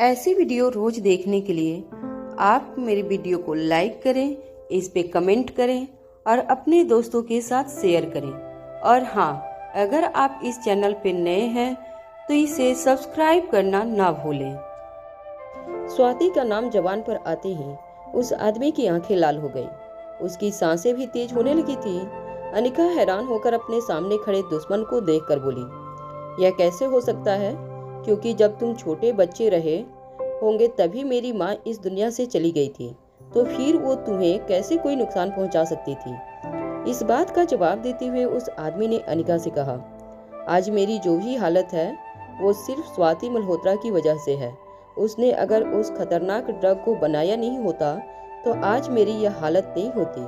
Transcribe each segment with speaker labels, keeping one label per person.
Speaker 1: ऐसी वीडियो रोज देखने के लिए आप मेरे वीडियो को लाइक करें, इस पे कमेंट करें और अपने दोस्तों के साथ शेयर करें। और हाँ, अगर आप इस चैनल पे नए हैं तो इसे सब्सक्राइब करना ना भूलें। स्वाति का नाम जबान पर आते ही उस आदमी की आंखें लाल हो गई, उसकी सांसें भी तेज होने लगी थी। अनिका हैरान होकर अपने सामने खड़े दुश्मन को देखकर बोली, यह कैसे हो सकता है? क्योंकि जब तुम छोटे बच्चे रहे होंगे तभी मेरी माँ इस दुनिया से चली गई थी, तो फिर वो तुम्हें कैसे कोई नुकसान पहुंचा सकती थी? इस बात का जवाब देते हुए उस आदमी ने अनिका से कहा, आज मेरी जो भी हालत है वो सिर्फ स्वाति मल्होत्रा की वजह से है। उसने अगर उस खतरनाक ड्रग को बनाया नहीं होता तो आज मेरी यह हालत नहीं होती।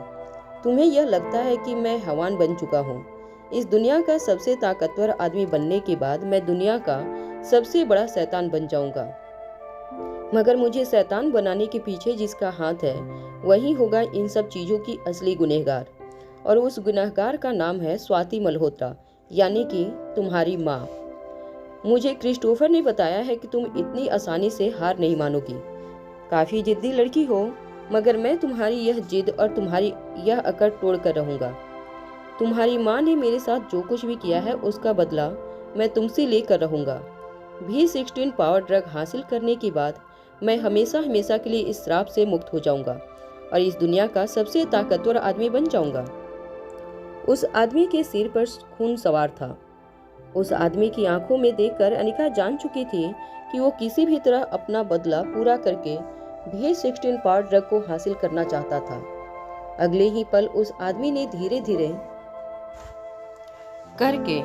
Speaker 1: तुम्हें यह लगता है कि मैं हैवान बन चुका हूँ। इस दुनिया का सबसे ताकतवर आदमी बनने के बाद मैं दुनिया का सबसे बड़ा शैतान बन जाऊंगा, मगर मुझे शैतान बनाने के पीछे जिसका हाथ है वही होगा इन सब चीजों की असली गुनहगार, और उस गुनहगार का नाम है स्वाति मल्होत्रा, यानी कि तुम्हारी माँ। मुझे क्रिस्टोफर ने बताया है कि तुम इतनी आसानी से हार नहीं मानोगी। काफी जिद्दी लड़की हो, मगर मैं तुम्हारी यह जिद और तुम्हारी यह अकड़ तोड़ कर रहूंगा। तुम्हारी माँ ने मेरे साथ जो कुछ भी किया है उसका बदला मैं तुमसे लेकर रहूंगा। V16 पावर ड्रग हासिल करने के बाद मैं हमेशा हमेशा के लिए इस श्राप से मुक्त हो जाऊंगा और इस दुनिया का सबसे ताकतवर आदमी बन जाऊंगा। उस आदमी के सिर पर खून सवार था। उस आदमी की आंखों में देखकर अनिका जान चुकी थी कि वो किसी भी तरह अपना बदला पूरा करके V16 पावर ड्रग को हासिल करना चाहता था। अगले ही पल उस आदमी ने धीरे धीरे करके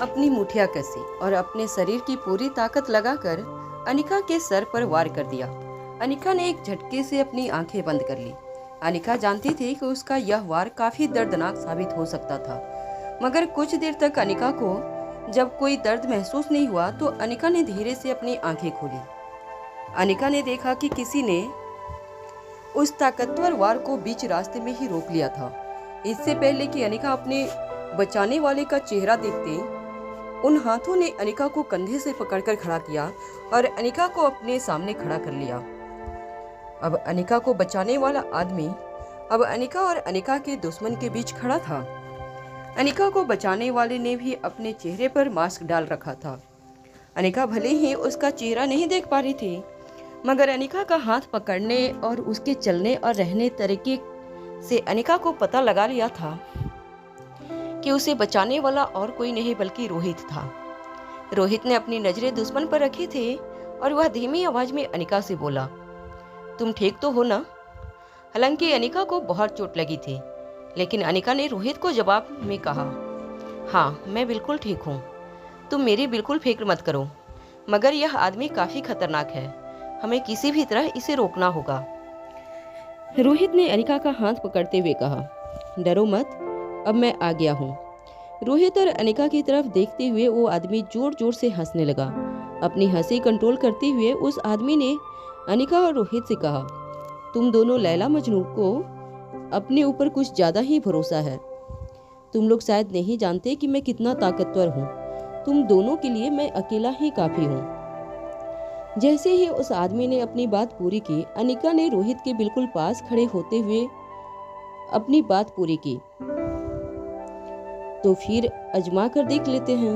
Speaker 1: अपनी मुठिया कसी और अपने शरीर की पूरी ताकत लगाकर अनिका के सर पर वार कर दिया। अनिका ने एक झटके से अपनी आंखें बंद कर ली। अनिका जानती थी कि उसका यह वार काफी दर्दनाक साबित हो सकता था, मगर कुछ देर तक अनिका को जब कोई दर्द महसूस नहीं हुआ तो अनिका ने धीरे से अपनी आंखें खोली। अनिका ने देखा कि किसी ने उस ताकतवर वार को बीच रास्ते में ही रोक लिया था। इससे पहले कि अनिका अपने बचाने वाले का चेहरा देखते, उन हाथों ने अनिका को कंधे से पकड़कर खड़ा किया और अनिका को अपने सामने खड़ा कर लिया। अब अनिका को बचाने वाला आदमी अब अनिका और अनिका के दुश्मन के बीच खड़ा था। अनिका को बचाने वाले ने भी अपने चेहरे पर मास्क डाल रखा था। अनिका भले ही उसका चेहरा नहीं देख पा रही थी, मगर अनिका का हाथ पकड़ने और उसके चलने और रहने तरीके से अनिका को पता लगा लिया था कि उसे बचाने वाला और कोई नहीं बल्कि रोहित था। रोहित ने अपनी नजरें दुश्मन पर रखी थी और वह धीमी आवाज में अनिका से बोला, तुम ठीक तो हो ना? हालांकि अनिका को बहुत चोट लगी थी, लेकिन अनिका ने रोहित को जवाब में कहा, हाँ मैं बिल्कुल ठीक हूँ, तुम मेरी बिल्कुल फिक्र मत करो, मगर यह आदमी काफी खतरनाक है, हमें किसी भी तरह इसे रोकना होगा। रोहित ने अनिका का हाथ पकड़ते हुए कहा, डरो मत, अब मैं आ गया हूँ। रोहित और अनिका की तरफ देखते हुए वो आदमी जोर जोर से हंसने लगा। अपनी हंसी कंट्रोल करते हुए उस आदमी ने अनिका और रोहित से कहा, तुम दोनों लैला मजनू को अपने ऊपर कुछ ज्यादा ही भरोसा है। तुम लोग शायद नहीं जानते कि मैं कितना ताकतवर हूँ। तुम दोनों के लिए मैं अकेला ही काफी हूँ। जैसे ही उस आदमी ने अपनी बात पूरी की, अनिका ने रोहित के बिल्कुल पास खड़े होते हुए अपनी बात पूरी की, तो फिर आजमा कर देख लेते हैं।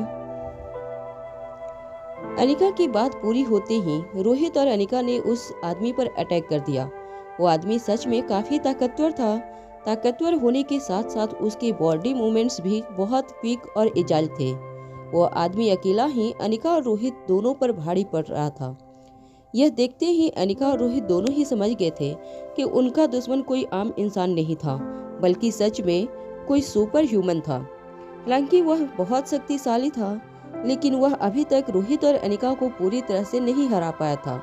Speaker 1: अनिका की बात पूरी होते ही रोहित और अनिका ने उस आदमी पर अटैक कर दिया। वो आदमी सच में काफी ताकतवर था। ताकतवर होने के साथ साथ उसके बॉडी मूवमेंट्स भी बहुत क्विक और एजाइल थे। वो आदमी अकेला ही अनिका और रोहित दोनों पर भारी पड़ रहा था। यह देखते ही अनिका और रोहित दोनों ही समझ गए थे कि उनका दुश्मन कोई आम इंसान नहीं था, बल्कि सच में कोई सुपर ह्यूमन था। हालांकि वह बहुत शक्तिशाली था, लेकिन वह अभी तक रोहित और अनिका को पूरी तरह से नहीं हरा पाया था।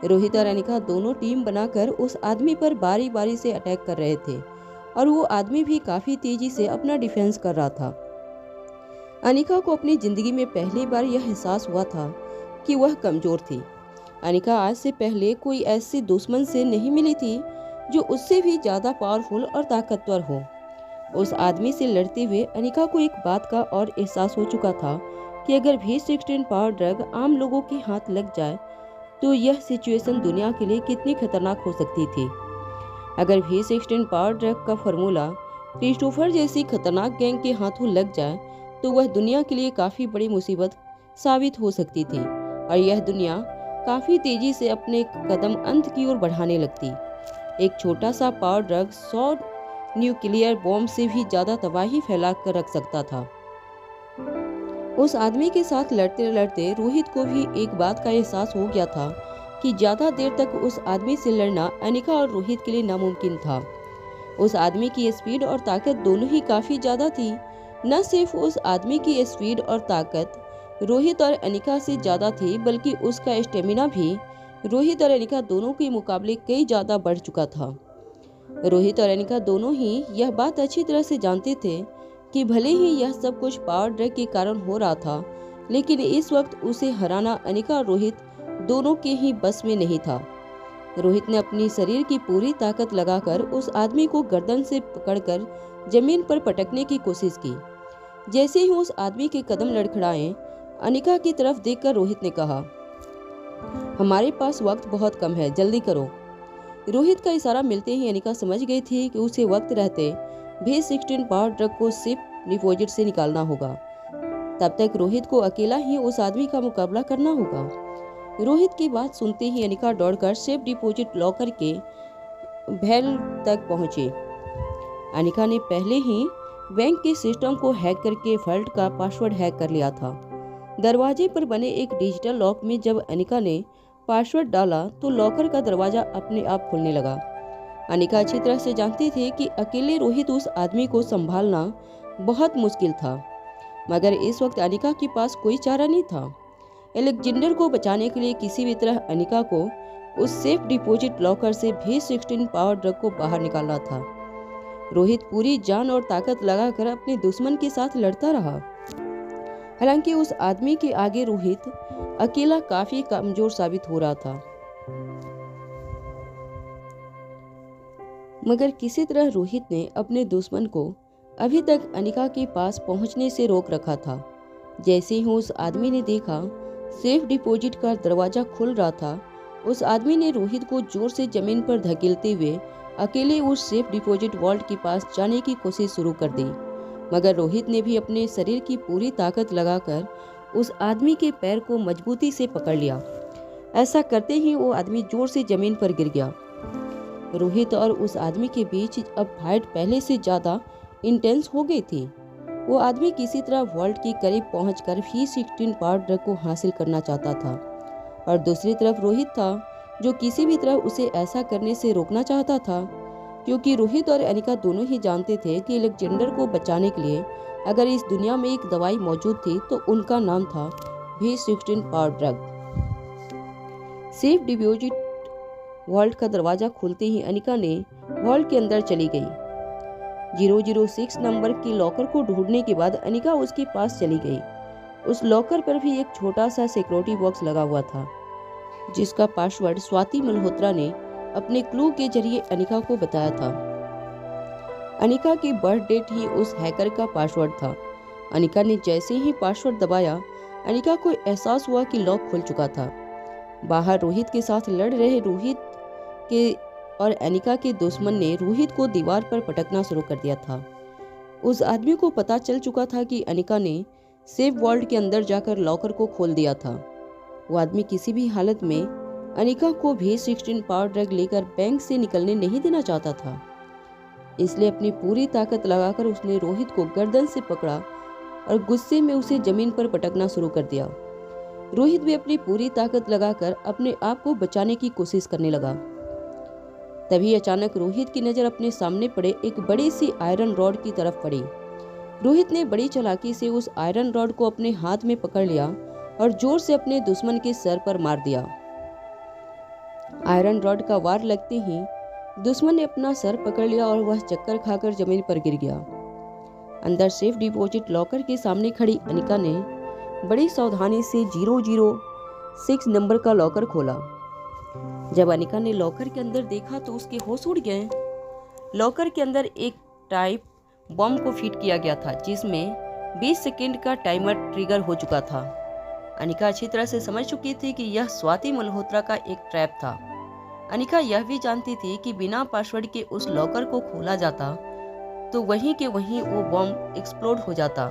Speaker 1: रोहित और अनिका दोनों टीम बनाकर उस आदमी पर बारी बारी से अटैक कर रहे थे और वो आदमी भी काफी तेजी से अपना डिफेंस कर रहा था। अनिका को अपनी जिंदगी में पहली बार यह एहसास हुआ था कि वह कमजोर थी। अनिका आज से पहले कोई ऐसे दुश्मन से नहीं मिली थी जो उससे भी ज्यादा पावरफुल और ताकतवर हो। उस आदमी से लड़ते हुए अनिका को एक बात का और एहसास हो चुका था कि अगर V16 पावर ड्रग आम लोगों के हाथ लग जाए तो यह सिचुएशन दुनिया के लिए कितनी खतरनाक हो सकती थी। अगर V16 पावर ड्रग का फार्मूला क्रिस्टोफर जैसी खतरनाक गैंग के हाथों लग जाए तो वह दुनिया के लिए काफ़ी बड़ी मुसीबत साबित हो सकती थी और यह दुनिया काफ़ी तेज़ी से अपने कदम अंत की ओर बढ़ाने लगती। एक छोटा सा पावर ड्रग 100 न्यूक्लियर बॉम्ब से भी ज़्यादा तबाही फैला कर रख सकता था। उस आदमी के साथ लड़ते लड़ते रोहित को भी एक बात का एहसास हो गया था कि ज़्यादा देर तक उस आदमी से लड़ना अनिका और रोहित के लिए नामुमकिन था। उस आदमी की स्पीड और ताकत दोनों ही काफ़ी ज़्यादा थी। न सिर्फ उस आदमी की स्पीड और ताकत रोहित और अनिका से ज़्यादा थी, बल्कि उसका स्टेमिना भी रोहित और अनिका दोनों के मुकाबले कई ज़्यादा बढ़ चुका था। रोहित और अनिका दोनों ही यह बात अच्छी तरह से जानते थे कि भले ही यह सब कुछ पावर ड्रग के कारण हो रहा था, लेकिन इस वक्त उसे हराना अनिका और रोहित दोनों के ही बस में नहीं था। रोहित ने अपनी शरीर की पूरी ताकत लगाकर उस आदमी को गर्दन से पकड़कर जमीन पर पटकने की कोशिश की। जैसे ही उस आदमी के कदम लड़खड़ाए, अनिका की तरफ देखकर रोहित ने कहा, हमारे पास वक्त बहुत कम है, जल्दी करो। रोहित का इशारा मिलते ही अनिका समझ गई थी कि उसे वक्त रहते V16 पावर ड्रग को सेफ डिपॉजिट से निकालना होगा। तब तक रोहित को अकेला ही उस आदमी का मुकाबला करना होगा। रोहित की बात सुनते ही अनिका दौड़कर सेफ डिपॉजिट लॉकर के भेल तक पहुंची। अनिका ने पहले ही बैंक के सिस्टम को हैक करके वॉल्ट का पासवर्ड हैक कर लिया था। दरवाजे पर बने एक डिजिटल लॉक में जब अनिका ने पासवर्ड डाला तो लॉकर का दरवाजा अपने आप खुलने लगा। अनिका अच्छी तरह से जानती थी कि अकेले रोहित उस आदमी को संभालना बहुत मुश्किल था, मगर इस वक्त अनिका के पास कोई चारा नहीं था। एलेक्जेंडर को बचाने के लिए किसी भी तरह अनिका को उस सेफ डिपॉजिट लॉकर से V16 पावर ड्रग को बाहर निकालना था। रोहित पूरी जान और ताकत लगाकर अपने दुश्मन के साथ लड़ता रहा। हालांकि उस आदमी के आगे रोहित अकेला काफी कमजोर साबित हो रहा था, मगर किसी तरह रोहित ने अपने दुश्मन को अभी तक अनिका के पास पहुंचने से रोक रखा था। जैसे ही उस आदमी ने देखा सेफ डिपॉजिट का दरवाजा खुल रहा था, उस आदमी ने रोहित को जोर से जमीन पर धकेलते हुए अकेले उस सेफ डिपॉजिट वॉल्ट के पास जाने की कोशिश शुरू कर दी। मगर रोहित ने भी अपने शरीर की पूरी ताकत लगाकर उस आदमी के पैर को मजबूती से पकड़ लिया। ऐसा करते ही वो आदमी जोर से जमीन पर गिर गया। रोहित और उस आदमी के बीच अब फाइट पहले से ज़्यादा इंटेंस हो गई थी। वो आदमी किसी तरह वॉल्ट के करीब पहुंचकर V16 पावर ड्रग को हासिल करना चाहता था और दूसरी तरफ रोहित था जो किसी भी तरह उसे ऐसा करने से रोकना चाहता था, क्योंकि रोहित और अनिका दोनों ही जानते थे कि एलेक्जेंडर को बचाने के लिए अगर इस दुनिया में एक दवाई मौजूद थी तो उनका नाम था V16 power drug. Safe deposit vault का दरवाजा खुलते ही अनिका ने वॉल्ट के अंदर चली गई। 006 नंबर के लॉकर को ढूंढने के बाद अनिका उसके पास चली गई। उस लॉकर पर भी एक छोटा सा सिक्योरिटी बॉक्स लगा हुआ था, जिसका पासवर्ड स्वाति मल्होत्रा ने अपने क्लू के जरिए अनिका को बताया था। अनिका की बर्थ डेट ही उस हैकर का पासवर्ड था। अनिका ने जैसे ही पासवर्ड दबाया, अनिका को एहसास हुआ कि लॉक खुल चुका था। बाहर रोहित के साथ लड़ रहे रोहित के और अनिका के दुश्मन ने रोहित को दीवार पर पटकना शुरू कर दिया था। उस आदमी को पता चल चुका था कि अनिका ने सेफ वॉल्ट के अंदर जाकर लॉकर को खोल दिया था। वो आदमी किसी भी हालत में अनिका को V16 पावर ड्रग लेकर बैंक से निकलने नहीं देना चाहता था, इसलिए अपनी पूरी ताकत लगाकर उसने रोहित को गर्दन से पकड़ा और गुस्से में उसे जमीन पर पटकना शुरू कर दिया। रोहित भी अपनी पूरी ताकत लगाकर अपने आप को बचाने की कोशिश करने लगा। तभी अचानक रोहित की नज़र अपने सामने पड़े एक बड़ी सी आयरन रॉड की तरफ पड़ी। रोहित ने बड़ी चालाकी से उस आयरन रॉड को अपने हाथ में पकड़ लिया और जोर से अपने दुश्मन के सर पर मार दिया। आयरन रॉड का वार लगते ही दुश्मन ने अपना सर पकड़ लिया और वह चक्कर खाकर जमीन पर गिर गया। अंदर सेफ डिपॉजिट लॉकर के सामने खड़ी अनिका ने बड़ी सावधानी से 006 नंबर का लॉकर खोला। जब अनिका ने लॉकर के अंदर देखा तो उसके होश उड़ गए। लॉकर के अंदर एक टाइप बम को फिट किया गया था, जिसमें 20 सेकंड का टाइमर ट्रिगर हो चुका था। अनिका अच्छी तरह से समझ चुकी थी कि यह स्वाति मल्होत्रा का एक ट्रैप था। अनिका यह भी जानती थी कि बिना पासवर्ड के उस लॉकर को खोला जाता तो वहीं के वहीं वो बॉम्ब एक्सप्लोड हो जाता।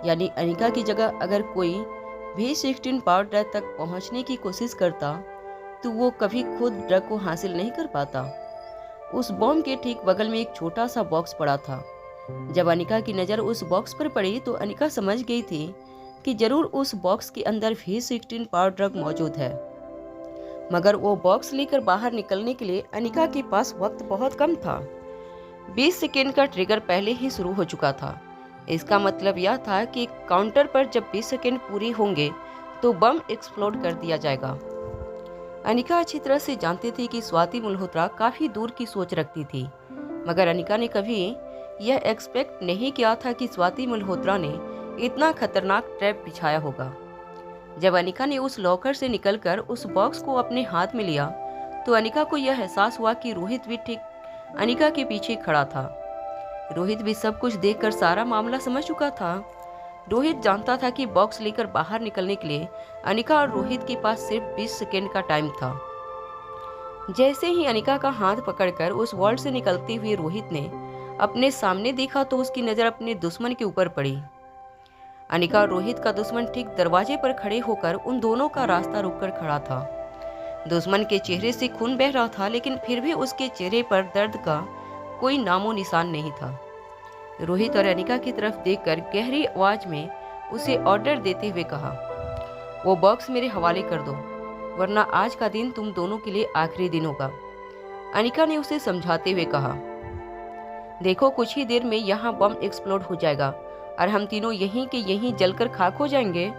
Speaker 1: यानी अनिका की जगह अगर कोई भी 16 पावर ड्राइव तक पहुंचने की कोशिश करता तो वो कभी खुद ड्रग को हासिल नहीं कर पाता। उस बॉम्ब के ठीक बगल में एक छोटा सा बॉक्स पड़ा था। जब अनिका की नज़र उस बॉक्स पर पड़ी तो अनिका समझ गई थी कि जरूर उस बॉक्स के अंदर भी 16 पावर ड्रग मौजूद है। मगर वो बॉक्स लेकर बाहर निकलने के लिए अनिका के पास वक्त बहुत कम था। 20 सेकेंड का ट्रिगर पहले ही शुरू हो चुका था। इसका मतलब यह था कि काउंटर पर जब 20 सेकेंड पूरी होंगे तो बम एक्सप्लोड कर दिया जाएगा। अनिका अच्छी तरह से जानती थी कि स्वाति मल्होत्रा काफ़ी दूर की सोच रखती थी, मगर अनिका ने कभी यह एक्सपेक्ट नहीं किया था कि स्वाति मल्होत्रा ने इतना खतरनाक ट्रैप बिछाया होगा। जब अनिका ने उस लॉकर से निकलकर उस बॉक्स को अपने हाथ में लिया तो अनिका को यह एहसास हुआ कि रोहित भी ठीक अनिका के पीछे खड़ा था। रोहित भी सब कुछ देखकर सारा मामला समझ चुका था। रोहित जानता था कि बॉक्स लेकर बाहर निकलने के लिए अनिका और रोहित के पास सिर्फ 20 सेकेंड का टाइम था। जैसे ही अनिका का हाथ पकड़कर उस वॉल्ट से निकलते हुए रोहित ने अपने सामने देखा तो उसकी नज़र अपने दुश्मन के ऊपर पड़ी। अनिका और रोहित का दुश्मन ठीक दरवाजे पर खड़े होकर उन दोनों का रास्ता रोककर खड़ा था। दुश्मन के चेहरे से खून बह रहा था, लेकिन फिर भी उसके चेहरे पर दर्द का कोई नामो निशान नहीं था। रोहित और अनिका की तरफ देखकर गहरी आवाज में उसे ऑर्डर देते हुए कहा, वो बॉक्स मेरे हवाले कर दो, वरना आज का दिन तुम दोनों के लिए आखिरी दिन होगा। अनिका ने उसे समझाते हुए कहा, देखो कुछ ही देर में यहाँ बम एक्सप्लोड हो जाएगा और हम तीनों यहीं के यहीं जलकर खाक हो जाएंगे।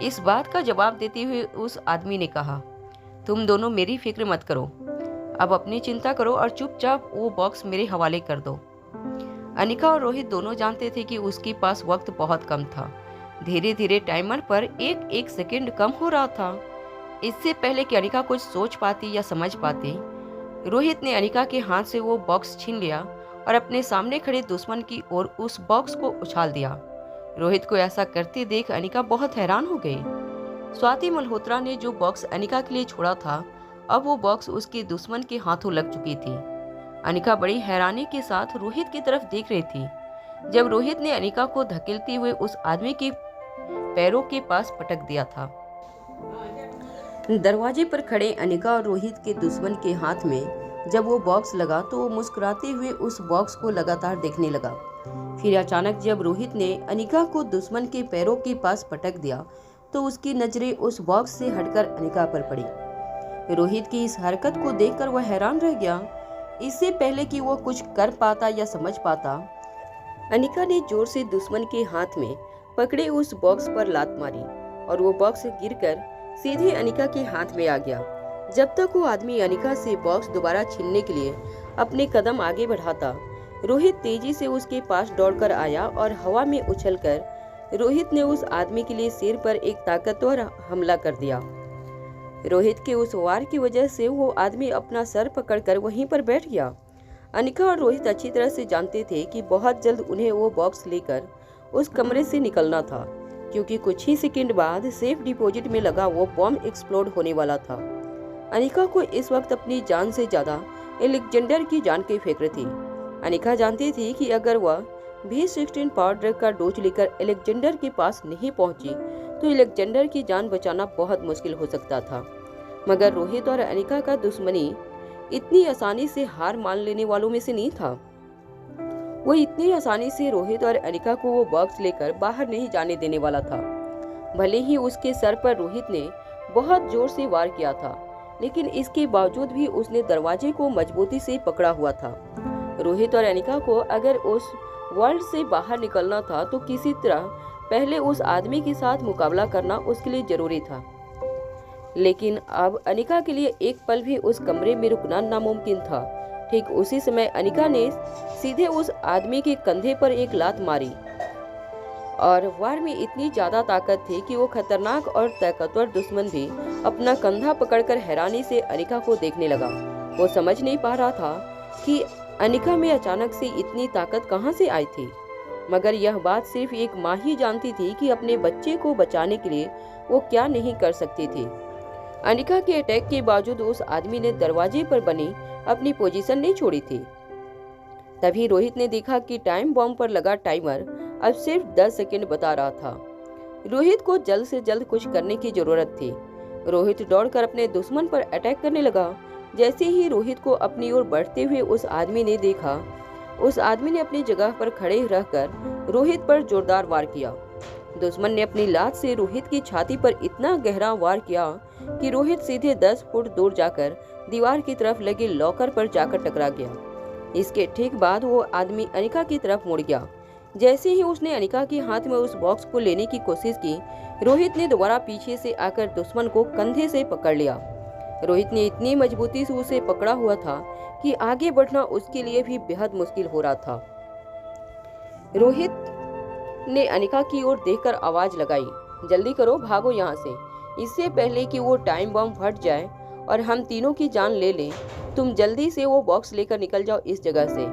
Speaker 1: इस बात का जवाब देते हुए उस आदमी ने कहा, तुम दोनों मेरी फिक्र मत करो, अब अपनी चिंता करो और चुपचाप वो बॉक्स मेरे हवाले कर दो। अनिका और रोहित दोनों जानते थे कि उसके पास वक्त बहुत कम था। धीरे धीरे टाइमर पर एक एक सेकंड कम हो रहा था। इससे पहले कि अनिका कुछ सोच पाती या समझ पाती, रोहित ने अनिका के हाथ से वो बॉक्स छीन लिया और अपने सामने खड़े दुश्मन की ओर उस बॉक्स को उछाल दिया। रोहित को ऐसा करते देख अनिका बहुत हैरान हो गई। स्वाति मल्होत्रा ने जो बॉक्स अनिका के लिए छोड़ा था, अब वो बॉक्स उसके दुश्मन के हाथों लग चुकी थी। अनिका बड़ी हैरानी के साथ रोहित की तरफ देख रही थी। जब रोहित ने अनिका को धकेलते हुए उस आदमी के पैरों के पास पटक दिया था। दरवाजे पर खड़े अनिका और रोहित के दुश्मन के हाथ में जब वो बॉक्स लगा तो वो मुस्कुराते हुए उस बॉक्स को लगातार देखने लगा। फिर अचानक जब रोहित ने अनिका को दुश्मन के पैरों के पास पटक दिया तो उसकी नजरें उस बॉक्स से हटकर अनिका पर पड़ी। रोहित की इस हरकत को देखकर वह हैरान रह गया। इससे पहले कि वो कुछ कर पाता या समझ पाता, अनिका ने जोर से दुश्मन के हाथ में पकड़े उस बॉक्स पर लात मारी और वो बॉक्स गिरकर सीधे अनिका के हाथ में आ गया। जब तक वो आदमी अनिका से बॉक्स दोबारा छीनने के लिए अपने कदम आगे बढ़ाता, रोहित तेजी से उसके पास दौड़कर आया और हवा में उछलकर रोहित ने उस आदमी के लिए सिर पर एक ताकतवर हमला कर दिया। रोहित के उस वार की वजह से वो आदमी अपना सर पकड़कर वहीं पर बैठ गया। अनिका और रोहित अच्छी तरह से जानते थे कि बहुत जल्द उन्हें वो बॉक्स लेकर उस कमरे से निकलना था, क्योंकि कुछ ही सेकंड बाद सेफ डिपॉजिट में लगा वो बॉम्ब एक्सप्लोड होने वाला था। अनिका को इस वक्त अपनी जान से ज्यादा एलेक्जेंडर की जान की फिक्र थी। अनिका जानती थी कि अगर वह भी 16 पावर ड्रग का डोज लेकर एलेक्जेंडर के पास नहीं पहुंची तो एलेक्जेंडर की जान बचाना बहुत मुश्किल हो सकता था। मगर रोहित और अनिका का दुश्मनी इतनी आसानी से हार मान लेने वालों में से नहीं था। वो इतनी आसानी से रोहित और अनिका को वो बॉक्स लेकर बाहर नहीं जाने देने वाला था। भले ही उसके सर पर रोहित ने बहुत जोर से वार किया था, लेकिन इसके बावजूद भी उसने दरवाजे को मजबूती से पकड़ा हुआ था। रोहित और अनिका को अगर उस वर्ल्ड से बाहर निकलना था तो किसी तरह पहले उस आदमी के साथ मुकाबला करना उसके लिए जरूरी था। लेकिन अब अनिका के लिए एक पल भी उस कमरे में रुकना नामुमकिन था। ठीक उसी समय अनिका ने सीधे उस आदमी के कंधे पर एक लात मारी और वार में इतनी ज्यादा ताकत थी कि वो खतरनाक और ताकतवर दुश्मन भी अपना कंधा पकड़कर हैरानी से अनिका को देखने लगा। वो समझ नहीं पा रहा था कि अनिका में अचानक से इतनी ताकत कहां से आई थी। मगर यह बात सिर्फ एक माँ ही जानती थी कि अपने बच्चे को बचाने के लिए वो क्या नहीं कर सकती थी। अनिका के अटैक के बावजूद उस आदमी ने दरवाजे पर बनी अपनी पोजीशन नहीं छोड़ी थी। तभी रोहित ने देखा कि टाइम बॉम्ब पर लगा टाइमर अब सिर्फ 10 सेकंड बता रहा था। रोहित को जल्द से जल्द कुछ करने की जरूरत थी। रोहित दौड़कर अपने दुश्मन पर अटैक करने लगा। जैसे ही रोहित को अपनी ओर बढ़ते हुए उस आदमी ने देखा, उस आदमी ने अपनी जगह पर खड़े रहकर रोहित पर जोरदार वार किया। दुश्मन ने अपनी लात से रोहित की छाती पर इतना गहरा वार किया कि रोहित सीधे 10 फुट दूर जाकर दीवार की तरफ लगे लॉकर पर जाकर टकरा गया। इसके ठीक बाद वो आदमी अनिका की तरफ मुड़ गया। जैसे ही उसने अनिका के हाथ में उस बॉक्स को लेने की कोशिश की, रोहित ने दोबारा पीछे से आकर दुश्मन को कंधे से पकड़ लिया। रोहित ने इतनी मजबूती से उसे पकड़ा हुआ था कि आगे बढ़ना उसके लिए भी बेहद मुश्किल हो रहा था। रोहित ने अनिका की ओर देखकर आवाज लगाई, जल्दी करो, भागो यहाँ से, इससे पहले कि वो टाइम बम फट जाए और हम तीनों की जान ले लें। तुम जल्दी से वो बॉक्स लेकर निकल जाओ इस जगह से।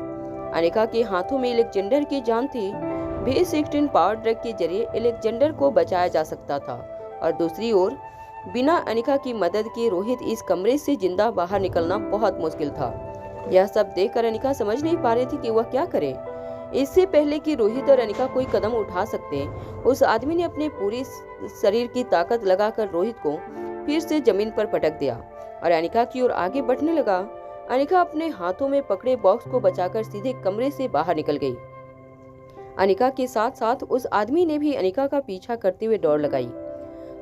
Speaker 1: अनिका के हाथों में एलेक्जेंडर की जान थी। V16 पावर ड्रग के जरिए एलेक्जेंडर को बचाया जा सकता था और दूसरी ओर बिना अनिका की मदद के रोहित इस कमरे से जिंदा बाहर निकलना बहुत मुश्किल था। यह सब देखकर अनिका समझ नहीं पा रही थी कि वह क्या करे। इससे पहले कि रोहित और अनिका कोई कदम उठा सकते, उस आदमी ने अपने पूरे शरीर की ताकत लगाकर रोहित को फिर से जमीन पर पटक दिया और अनिका की ओर आगे बढ़ने लगा। अनिका अपने हाथों में पकड़े बॉक्स को बचाकर सीधे कमरे से बाहर निकल गई। अनिका के साथ साथ उस आदमी ने भी अनिका का पीछा करते हुए दौड़ लगाई,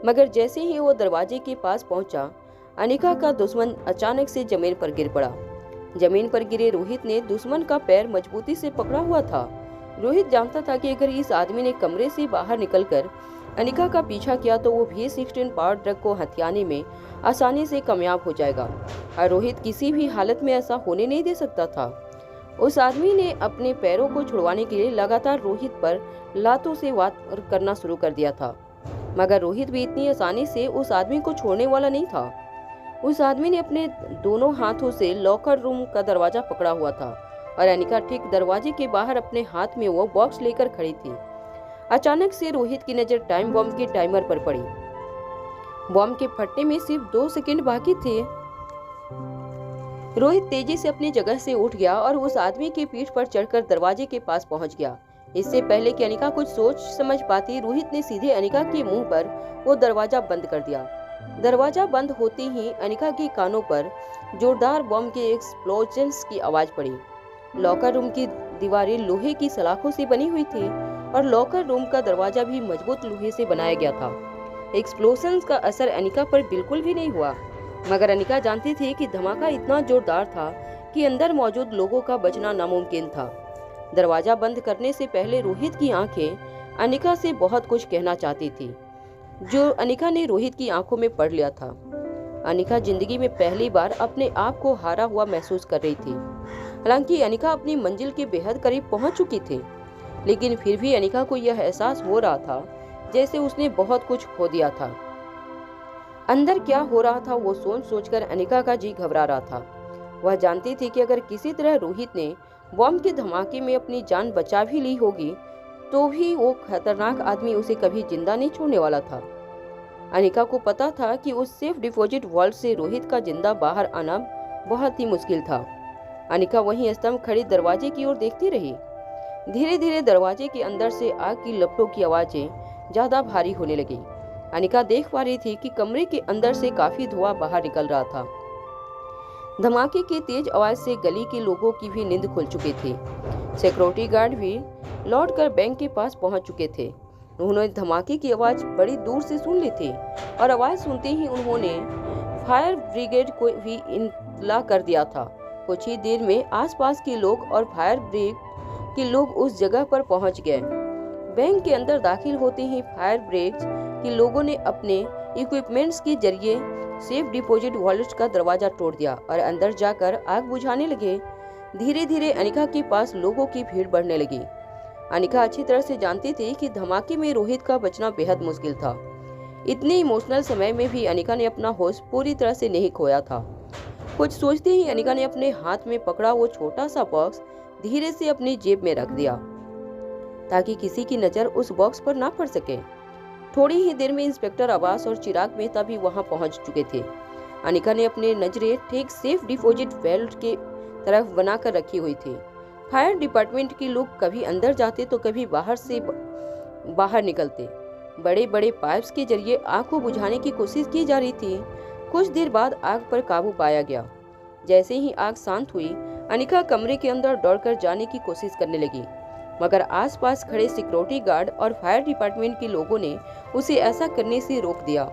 Speaker 1: मगर जैसे ही वो दरवाजे के पास पहुंचा, अनिका का दुश्मन अचानक से जमीन पर गिर पड़ा। जमीन पर गिरे रोहित ने दुश्मन का पैर मजबूती से पकड़ा हुआ था। रोहित जानता था कि अगर इस आदमी ने कमरे से बाहर निकलकर अनिका का पीछा किया तो वो V16 पावर ड्रग को हथियाने में आसानी से कामयाब हो जाएगा और रोहित किसी भी हालत में ऐसा होने नहीं दे सकता था। उस आदमी ने अपने पैरों को छुड़वाने के लिए लगातार रोहित पर लातों से वार करना शुरू कर दिया था, मगर रोहित भी इतनी आसानी से उस आदमी को छोड़ने वाला नहीं था। उस आदमी ने अपने दोनों हाथों से लॉकर रूम का दरवाजा पकड़ा हुआ था और अनिका ठीक दरवाजे के बाहर अपने हाथ में वो बॉक्स लेकर खड़ी थी। अचानक से रोहित की नजर टाइम बॉम्ब के टाइमर पर पड़ी। बॉम्ब के फटने में सिर्फ 2 सेकंड बाकी थे। रोहित तेजी से अपनी जगह से उठ गया और उस आदमी की पीठ पर चढ़कर दरवाजे के पास पहुंच गया। इससे पहले कि अनिका कुछ सोच समझ पाती, रोहित ने सीधे अनिका के मुंह पर वो दरवाजा बंद कर दिया। दरवाजा बंद होते ही अनिका के कानों पर जोरदार बम के एक्सप्लोजन्स की आवाज पड़ी। लॉकर रूम की दीवारें लोहे की सलाखों से बनी हुई थी और लॉकर रूम का दरवाजा भी मजबूत लोहे से बनाया गया था। एक्सप्लोजन्स का असर अनिका पर बिल्कुल भी नहीं हुआ, मगर अनिका जानती थी कि धमाका इतना जोरदार था कि अंदर मौजूद लोगों का बचना नामुमकिन था। दरवाजा बंद करने से पहले रोहित की आंखें अनिका से बहुत कुछ कहना चाहती थी, जो अनिका ने रोहित की आंखों में पढ़ लिया था। अनिका जिंदगी में पहली बार अपने आप को हारा हुआ महसूस कर रही थी। हालांकि अनिका अपनी मंजिल के बेहद करीब पहुंच चुकी थी, लेकिन फिर भी अनिका को यह एहसास हो रहा था जैसे उसने बहुत कुछ खो दिया था। अंदर क्या हो रहा था वो सोच सोचकर अनिका का जी घबरा रहा था। वह जानती थी कि अगर किसी तरह रोहित ने बॉम्ब के धमाके में अपनी जान बचा भी ली होगी तो भी वो खतरनाक आदमी उसे कभी जिंदा नहीं छोड़ने वाला था। अनिका को पता था कि उस सेफ डिपॉजिट वॉल्ट से रोहित का जिंदा बाहर आना बहुत ही मुश्किल था। अनिका वहीं स्तंभ खड़ी दरवाजे की ओर देखती रही। धीरे धीरे दरवाजे के अंदर से आग की लपटों की आवाजें ज्यादा भारी होने लगी। अनिका देख पा रही थी कि कमरे के अंदर से काफी धुआं बाहर निकल रहा था। धमाके की तेज आवाज से गली के लोगों की भी नींद खुल चुकी थी। सिक्योरिटी गार्ड भी लौटकर बैंक के पास पहुंच चुके थे। उन्होंने धमाके की आवाज बड़ी दूर से सुन ली थी और आवाज सुनते ही उन्होंने फायर ब्रिगेड को भी इत्तला कर दिया था। कुछ ही देर में आसपास के लोग और फायर ब्रिगेड के लोग उस जगह पर पहुंच गए। बैंक के अंदर दाखिल होते ही फायर ब्रिगेड के लोगों ने अपने इक्विपमेंट्स के जरिए सेफ डिपॉजिट वॉलेट का दरवाजा तोड़ दिया और अंदर जाकर आग बुझाने लगे। धीरे धीरे अनिका के पास लोगों की भीड़ बढ़ने लगी। अनिका अच्छी तरह से जानती थी कि धमाके में रोहित का बचना बेहद मुश्किल था। इतने इमोशनल समय में भी अनिका ने अपना होश पूरी तरह से नहीं खोया था। कुछ सोचते ही अनिका ने अपने हाथ में पकड़ा वो छोटा सा बॉक्स धीरे से अपनी जेब में रख दिया। ताकि किसी की नज़र उस बॉक्स पर ना पड़ सके। थोड़ी ही देर में इंस्पेक्टर अब्बास और चिराग मेहता भी वहां पहुंच चुके थे। अनिका ने अपने नजरें ठीक सेफ डिपॉजिट वेल्व के तरफ बनाकर रखी हुई थी। फायर डिपार्टमेंट के लोग कभी अंदर जाते तो कभी बाहर से बाहर निकलते। बड़े बड़े पाइप्स के जरिए आग को बुझाने की कोशिश की जा रही थी। कुछ देर बाद आग पर काबू पाया गया। जैसे ही आग शांत हुई, अनिका कमरे के अंदर दौड़कर जाने की कोशिश करने लगी, मगर आसपास खड़े सिक्योरिटी गार्ड और फायर डिपार्टमेंट के लोगों ने उसे ऐसा करने से रोक दिया।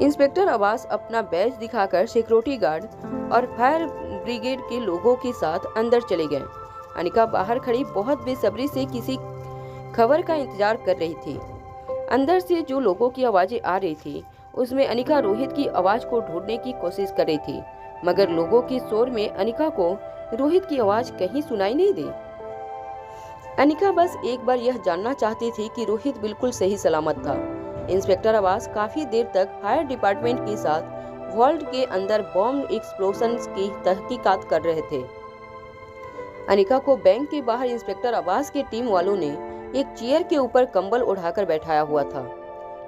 Speaker 1: इंस्पेक्टर अब्बास अपना बैज दिखाकर सिक्योरिटी गार्ड और फायर ब्रिगेड के लोगों के साथ अंदर चले गए। अनिका बाहर खड़ी बहुत बेसब्री से किसी खबर का इंतजार कर रही थी। अंदर से जो लोगों की आवाजें आ रही थी, उसमें अनिका रोहित की आवाज को ढूंढने की कोशिश कर रही थी, मगर लोगों के शोर में अनिका को रोहित की आवाज कहीं सुनाई नहीं दी। अनिका बस एक बार यह जानना चाहती थी कि रोहित बिल्कुल सही सलामत था। इंस्पेक्टर अब्बास काफी देर तक फायर डिपार्टमेंट के साथ वॉल्ट के अंदर बॉम्ब एक्सप्लोजन की तहकीकात कर रहे थे। अनिका को बैंक के बाहर इंस्पेक्टर अब्बास के टीम वालों ने एक चेयर के ऊपर कंबल उठाकर बैठाया हुआ था।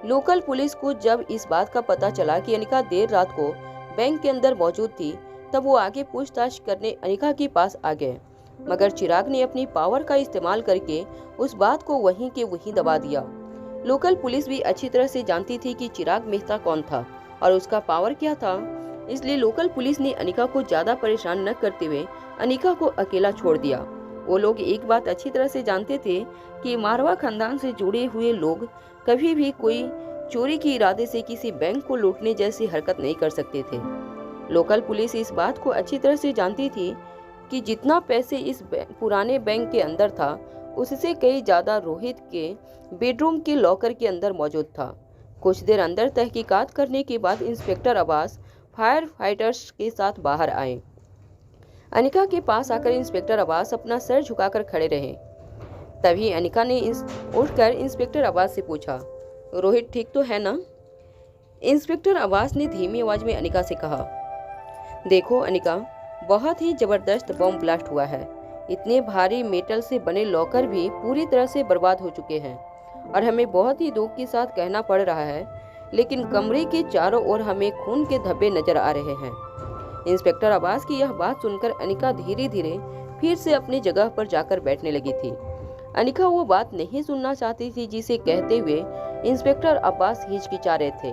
Speaker 1: लोकल पुलिस को जब इस बात का पता चला कि अनिका देर रात को बैंक के अंदर मौजूद थी, तब वो आगे पूछताछ करने अनिका के पास आ गए, मगर चिराग ने अपनी पावर का इस्तेमाल करके उस बात को वहीं के वहीं दबा दिया। लोकल पुलिस भी अच्छी तरह से जानती थी कि चिराग मेहता कौन था और उसका पावर क्या था, इसलिए लोकल पुलिस ने अनिका को ज्यादा परेशान न करते हुए अनिका को अकेला छोड़ दिया। वो लोग एक बात अच्छी तरह से जानते थे कि मारवा खानदान से जुड़े हुए लोग कभी भी कोई चोरी के इरादे से किसी बैंक को लूटने जैसी हरकत नहीं कर सकते थे। लोकल पुलिस इस बात को अच्छी तरह से जानती थी कि जितना पैसे इस पुराने बैंक के अंदर था, उससे कई ज्यादा रोहित के बेडरूम के लॉकर के अंदर मौजूद था। कुछ देर अंदर तहकीकात करने के बाद इंस्पेक्टर अब्बास फायर फाइटर्स के साथ बाहर आए। अनिका के पास आकर इंस्पेक्टर अब्बास अपना सर झुकाकर खड़े रहे। तभी अनिका ने उठकर इंस्पेक्टर अब्बास से पूछा, रोहित ठीक तो है ना? इंस्पेक्टर अब्बास ने धीमी आवाज में अनिका से कहा, देखो अनिका, बहुत ही जबरदस्त बम ब्लास्ट हुआ है। इतने भारी मेटल से बने लॉकर भी पूरी तरह से बर्बाद हो चुके हैं और हमें बहुत ही दुख के साथ कहना पड़ रहा है, लेकिन कमरे के चारों ओर हमें खून के धब्बे नजर आ रहे हैं। इंस्पेक्टर अब्बास की यह बात सुनकर अनिका धीरे धीरे फिर से अपनी जगह पर जाकर बैठने लगी थी। अनिका वो बात नहीं सुनना चाहती थी जिसे कहते हुए इंस्पेक्टर अब्बास हिचकिचा रहे थे,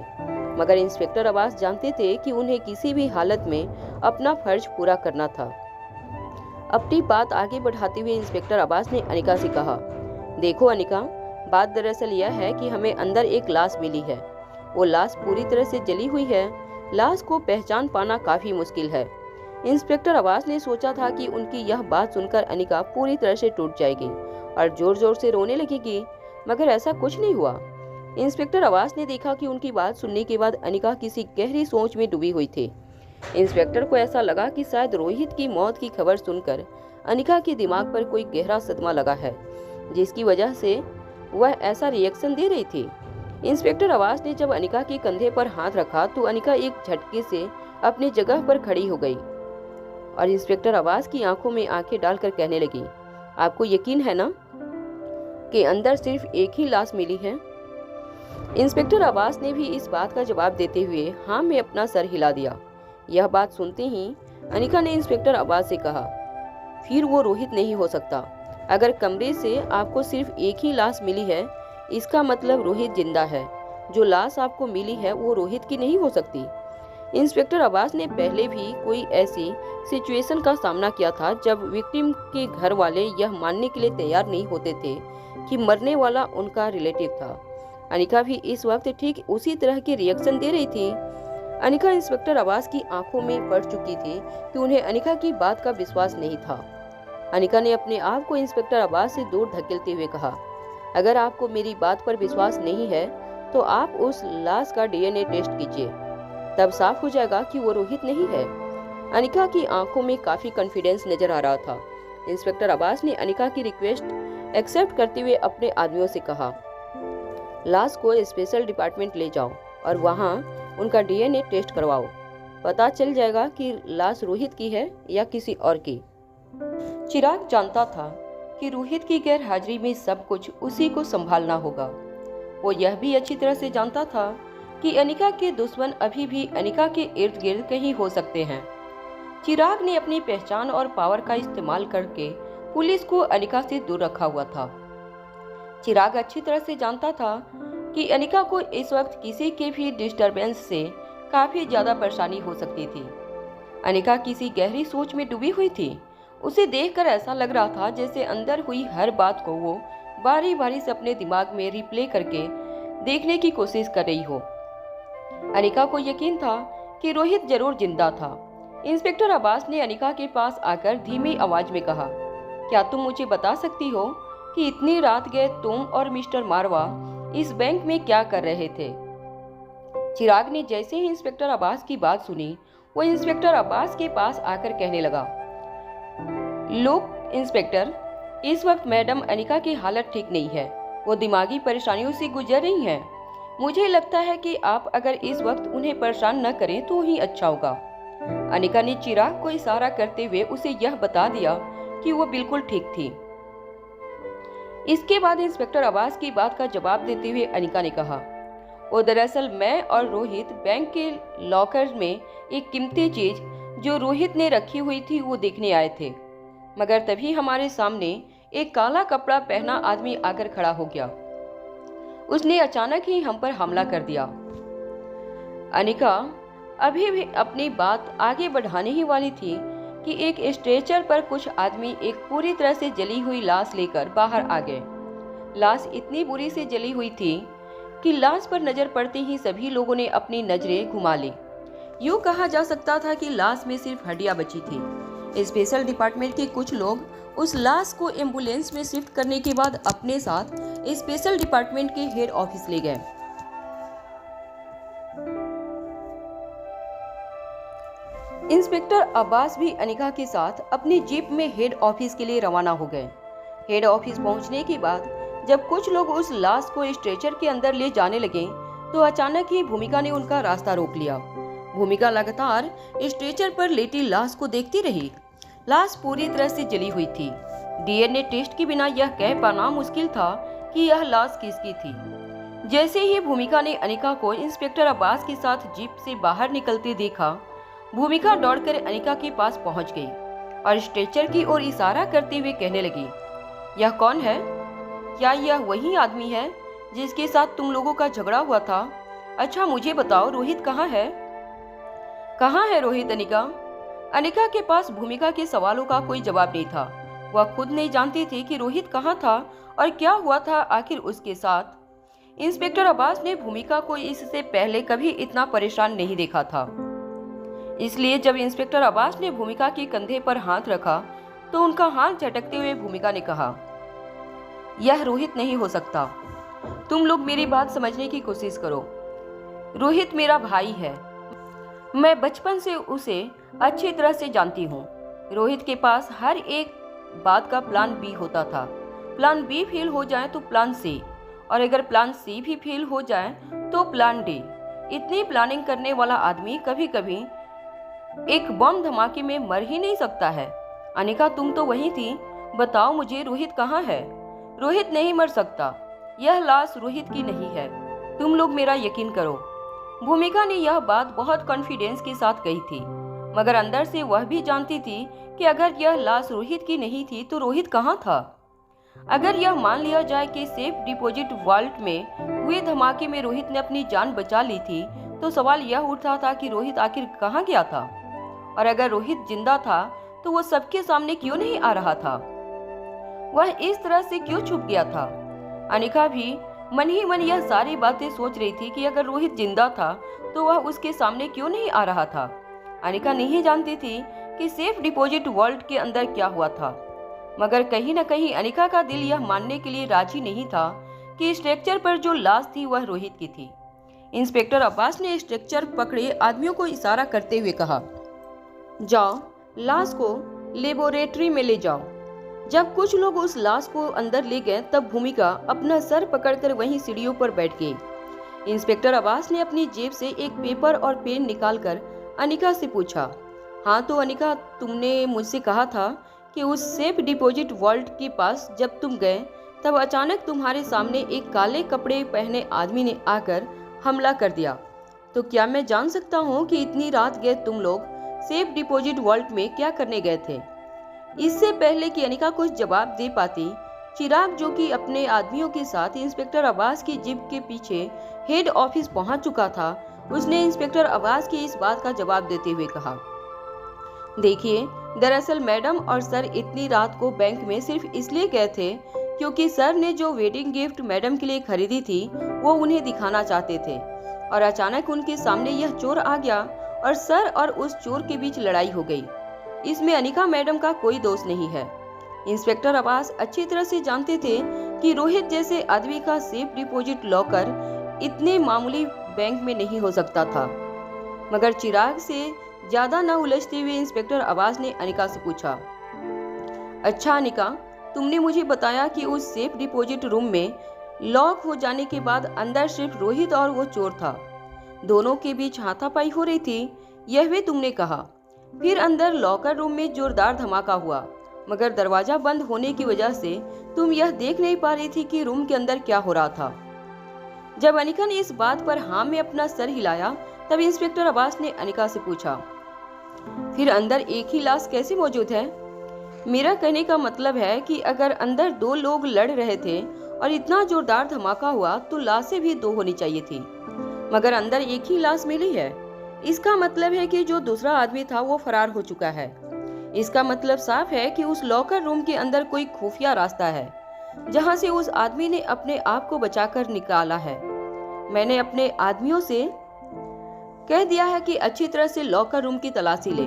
Speaker 1: मगर इंस्पेक्टर अब्बास जानते थे कि उन्हें किसी भी हालत में अपना फर्ज पूरा करना था। अपनी बात आगे बढ़ाते हुए इंस्पेक्टर अब्बास ने अनिका से कहा, देखो अनिका, बात दरअसल यह है कि हमें अंदर एक लाश मिली है। वो लाश पूरी तरह से जली हुई है। लाश को पहचान पाना काफी मुश्किल है। इंस्पेक्टर अब्बास ने सोचा था कि उनकी यह बात सुनकर अनिका पूरी तरह से टूट जाएगी और जोर जोर से रोने लगेगी, मगर ऐसा कुछ नहीं हुआ। इंस्पेक्टर अब्बास ने देखा कि उनकी बात सुनने के बाद अनिका किसी गहरी सोच में डूबी हुई थी। इंस्पेक्टर को ऐसा लगा कि शायद रोहित की मौत की खबर सुनकर अनिका के दिमाग पर कोई गहरा सदमा लगा है, जिसकी वजह से वह ऐसा रिएक्शन दे रही थी। इंस्पेक्टर अब्बास ने जब अनिका के कंधे पर हाथ रखा तो अनिका एक झटके से अपनी जगह पर खड़ी हो गई और इंस्पेक्टर अब्बास की आंखों में आंखें डालकर कहने लगी, आपको यकीन है ना कि अंदर सिर्फ एक ही लाश मिली है? इंस्पेक्टर अब्बास ने भी इस बात का जवाब देते हुए हाँ में अपना सर हिला दिया। यह बात सुनते ही अनिका ने इंस्पेक्टर अब्बास से कहा, फिर वो रोहित नहीं हो सकता। अगर कमरे से आपको सिर्फ एक ही लाश मिली है, इसका मतलब रोहित जिंदा है। जो लाश आपको मिली है वो रोहित की नहीं हो सकती। इंस्पेक्टर अब्बास ने पहले भी कोई ऐसी सिचुएशन का सामना किया था जब विक्टिम के घर वाले यह मानने के लिए तैयार नहीं होते थे कि मरने वाला उनका रिलेटिव था। अनिका भी इस वक्त ठीक उसी तरह के रिएक्शन दे रही थी। अनिका इंस्पेक्टर अब्बास की आंखों में पड़ चुकी थी कि उन्हें अनिका की बात का विश्वास नहीं था। अनिका ने अपने आप को इंस्पेक्टर अब्बास से दूर धकेलते हुए कहा, अगर आपको मेरी बात पर विश्वास नहीं है तो आप उस लाश का डीएनए टेस्ट कीजिए, तब साफ हो जाएगा कि वो रोहित नहीं है। अनिका की आंखों में काफी कॉन्फिडेंस नजर आ रहा था। इंस्पेक्टर अब्बास ने अनिका की रिक्वेस्ट एक्सेप्ट करते हुए अपने आदमियों से कहा, लाश को स्पेशल डिपार्टमेंट ले जाओ और वहां उनका डीएनए टेस्ट करवाओ। पता चल जाएगा कि लाश रोहित की है या किसी और की। चिराग जानता था कि रोहित की गैर हाजिरी में सब कुछ उसी को संभालना होगा। वो यह भी अच्छी तरह से जानता था कि अनिका के दुश्मन अभी भी अनिका के इर्द गिर्द कहीं हो सकते हैं। चिराग ने अपनी पहचान और पावर का इस्तेमाल करके पुलिस को अनिका से दूर रखा हुआ था। चिराग अच्छी तरह से जानता था कि अनिका को इस वक्त किसी के भी डिस्टरबेंस से काफी ज्यादा परेशानी हो सकती थी। अनिका किसी गहरी सोच में डूबी हुई थी। उसे देखकर ऐसा लग रहा था जैसे अंदर हुई हर बात को वो बारी बारी से अपने दिमाग में रिप्ले करके देखने की कोशिश कर रही हो। अनिका को यकीन था कि रोहित जरूर जिंदा था। इंस्पेक्टर अब्बास ने अनिका के पास आकर धीमी आवाज में कहा, क्या तुम मुझे बता सकती हो कि इतनी रात गए तुम और मिस्टर मारवा इस बैंक में क्या कर रहे थे? चिराग ने जैसे ही इंस्पेक्टर अब्बास की बात सुनी, वो इंस्पेक्टर अब्बास के पास आकर कहने लगा, लोग इंस्पेक्टर, इस वक्त मैडम अनिका की हालत ठीक नहीं है। वो दिमागी परेशानियों से गुजर रही हैं। मुझे लगता है कि आप अगर इस वक्त उन्हें परेशान न करें तो ही अच्छा होगा। अनिका ने चिराग को इशारा करते हुए उसे यह बता दिया कि वो बिल्कुल ठीक थी। इसके बाद इंस्पेक्टर अब्बास की बात का जवाब देते हुए अनिका ने कहा, वो दरअसल मैं और रोहित बैंक के लॉकर में एक कीमती चीज जो रोहित ने रखी हुई थी वो देखने आए थे, मगर तभी हमारे सामने एक काला कपड़ा पहना आदमी आकर खड़ा हो गया। उसने अचानक ही हम पर हमला कर दिया। अनिका अभी भी अपनी बात आगे बढ़ाने ही वाली थी कि एक स्ट्रेचर पर कुछ आदमी एक पूरी तरह से जली हुई लाश लेकर बाहर आ गए। लाश इतनी बुरी से जली हुई थी कि लाश पर नजर पड़ते ही सभी लोगों ने अपनी नजरें घुमा ली। यूँ कहा जा सकता था कि लाश में सिर्फ हड्डियां बची थी। स्पेशल डिपार्टमेंट के कुछ लोग उस लाश को एम्बुलेंस में शिफ्ट करने के बाद अपने साथ स्पेशल डिपार्टमेंट के हेड ऑफिस ले गए। इंस्पेक्टर अब्बास भी अनिका के साथ अपनी जीप में हेड ऑफिस के लिए रवाना हो गए। हेड ऑफिस पहुंचने के बाद जब कुछ लोग उस लाश को स्ट्रेचर के अंदर ले जाने लगे तो अचानक ही भूमिका ने उनका रास्ता रोक लिया। भूमिका लगातार स्ट्रेचर पर लेटी लाश को देखती रही। लाश पूरी तरह से जली हुई थी। डीएनए टेस्ट के बिना यह कह पाना मुश्किल था कि यह लाश किसकी थी। जैसे ही भूमिका ने अनिका को इंस्पेक्टर अब्बास के साथ जीप से बाहर निकलते देखा, भूमिका दौड़कर अनिका के पास पहुंच गई और स्ट्रेचर की ओर इशारा करते हुए कहने लगी, यह कौन है? क्या यह वही आदमी है जिसके साथ तुम लोगों का झगड़ा हुआ था? अच्छा मुझे बताओ, रोहित कहाँ है? कहाँ है रोहित? अनिका के पास भूमिका के सवालों का कोई जवाब नहीं था। वह खुद नहीं जानती थी कि रोहित कहाँ था और क्या हुआ था आखिर उसके साथ। इंस्पेक्टर अब्बास ने भूमिका को इससे पहले कभी इतना परेशान नहीं देखा था। इसलिए जब इंस्पेक्टर अब्बास ने भूमिका के कंधे पर हाथ रखा तो उनका हाथ झटकते हुए भूमिका ने कहा, यह रोहित नहीं हो सकता। तुम लोग मेरी बात समझने की कोशिश करो। रोहित मेरा भाई है। मैं बचपन से उसे अच्छी तरह से जानती हूँ। रोहित के पास हर एक बात का प्लान बी होता था। प्लान बी फेल हो जाए तो प्लान सी, और अगर प्लान सी भी फेल हो जाए तो प्लान डी। इतनी प्लानिंग करने वाला आदमी कभी कभी एक बम धमाके में मर ही नहीं सकता है। अनिका तुम तो वही थी, बताओ मुझे रोहित कहाँ है? रोहित नहीं मर सकता। यह लाश रोहित की नहीं है। तुम लोग मेरा यकीन करो। भूमिका ने यह बात बहुत कॉन्फिडेंस के साथ कही थी, मगर अंदर से वह भी जानती थी कि अगर यह लाश रोहित की नहीं थी तो रोहित कहाँ था। अगर यह मान लिया जाए कि सेफ डिपॉजिट वॉल्ट में हुए धमाके में रोहित ने अपनी जान बचा ली थी तो सवाल यह उठता था कि रोहित आखिर कहाँ गया था, और अगर रोहित जिंदा था तो वो सबके सामने क्यों नहीं आ रहा था? वह इस तरह से क्यों छुप गया था? अनिका भी मन ही मन यह सारी बातें सोच रही थी कि अगर रोहित जिंदा था तो वह उसके सामने क्यों नहीं आ रहा था। अनिका नहीं जानती थी कि सेफ डिपॉजिट वॉल्ट के अंदर क्या हुआ था, मगर कहीं न कहीं अनिका का दिल यह मानने के लिए राजी नहीं था कि स्ट्रक्चर पर जो लाश थी वह रोहित की थी। इंस्पेक्टर अब्बास ने स्ट्रक्चर पकड़े आदमियों को इशारा करते हुए कहा, जाओ लाश को लेबोरेटरी में ले जाओ। जब कुछ लोग उस लाश को अंदर ले गए तब भूमिका अपना सर पकड़कर वहीं सीढ़ियों पर बैठ गई। इंस्पेक्टर अब्बास ने अपनी जेब से एक पेपर और पेन निकालकर अनिका से पूछा, हाँ तो अनिका, तुमने मुझसे कहा था कि उस सेफ डिपॉजिट वॉल्ट के पास जब तुम गए तब अचानक तुम्हारे सामने एक काले कपड़े पहने आदमी ने आकर हमला कर दिया। तो क्या मैं जान सकता हूँ कि इतनी रात गए तुम लोग सेफ डिपॉजिट वॉल्ट में क्या करने गए थे? इससे पहले कि अनिका कुछ जवाब दे पाती, चिराग, जो कि अपने आदमियों के साथ इंस्पेक्टर अब्बास की जीप के पीछे हेड ऑफिस पहुंच चुका था, उसने इंस्पेक्टर अब्बास की इस बात का जवाब देते हुए कहा, देखिए, दरअसल मैडम और सर इतनी रात को बैंक में सिर्फ इसलिए गए थे क्योंकि सर ने जो वेडिंग गिफ्ट मैडम के लिए खरीदी थी वो उन्हें दिखाना चाहते थे और अचानक उनके सामने यह चोर आ गया और सर और उस चोर के बीच लड़ाई हो गई। इसमें अनिका मैडम का कोई दोष नहीं है। इंस्पेक्टर अब्बास अच्छी तरह से जानते थे कि रोहित जैसे आदमी का सेफ डिपॉजिट लॉकर इतने मामूली बैंक में नहीं हो सकता था। मगर चिराग से ज्यादा न उलझते हुए इंस्पेक्टर अब्बास ने अनिका से पूछा, अच्छा अनिका, तुमने मुझे बताया कि उस सेफ डिपॉजिट रूम में लॉक हो जाने के बाद अंदर सिर्फ रोहित और वो चोर था, दोनों के बीच हाथापाई हो रही थी, यह भी तुमने कहा। फिर अंदर लॉकर रूम में जोरदार धमाका हुआ, मगर दरवाजा बंद होने की वजह से तुम यह देख नहीं पा रही थी कि रूम के अंदर क्या हो रहा था। जब अनिका ने इस बात पर हाँ में अपना सर हिलाया तब इंस्पेक्टर अब्बास ने अनिका से पूछा, फिर अंदर एक ही लाश कैसे मौजूद है? मेरा कहने का मतलब है कि अगर अंदर दो लोग लड़ रहे थे और इतना जोरदार धमाका हुआ तो लाशें भी दो होनी चाहिए थी, मगर अंदर एक ही लाश मिली है। इसका मतलब है कि जो दूसरा आदमी था वो फरार हो चुका है। इसका मतलब साफ है कि उस लॉकर रूम के अंदर कोई खुफिया रास्ता है जहां से उस आदमी ने अपने आप को बचाकर निकाला है। मैंने अपने आदमियों से कह दिया है कि अच्छी तरह से लॉकर रूम की तलाशी ले,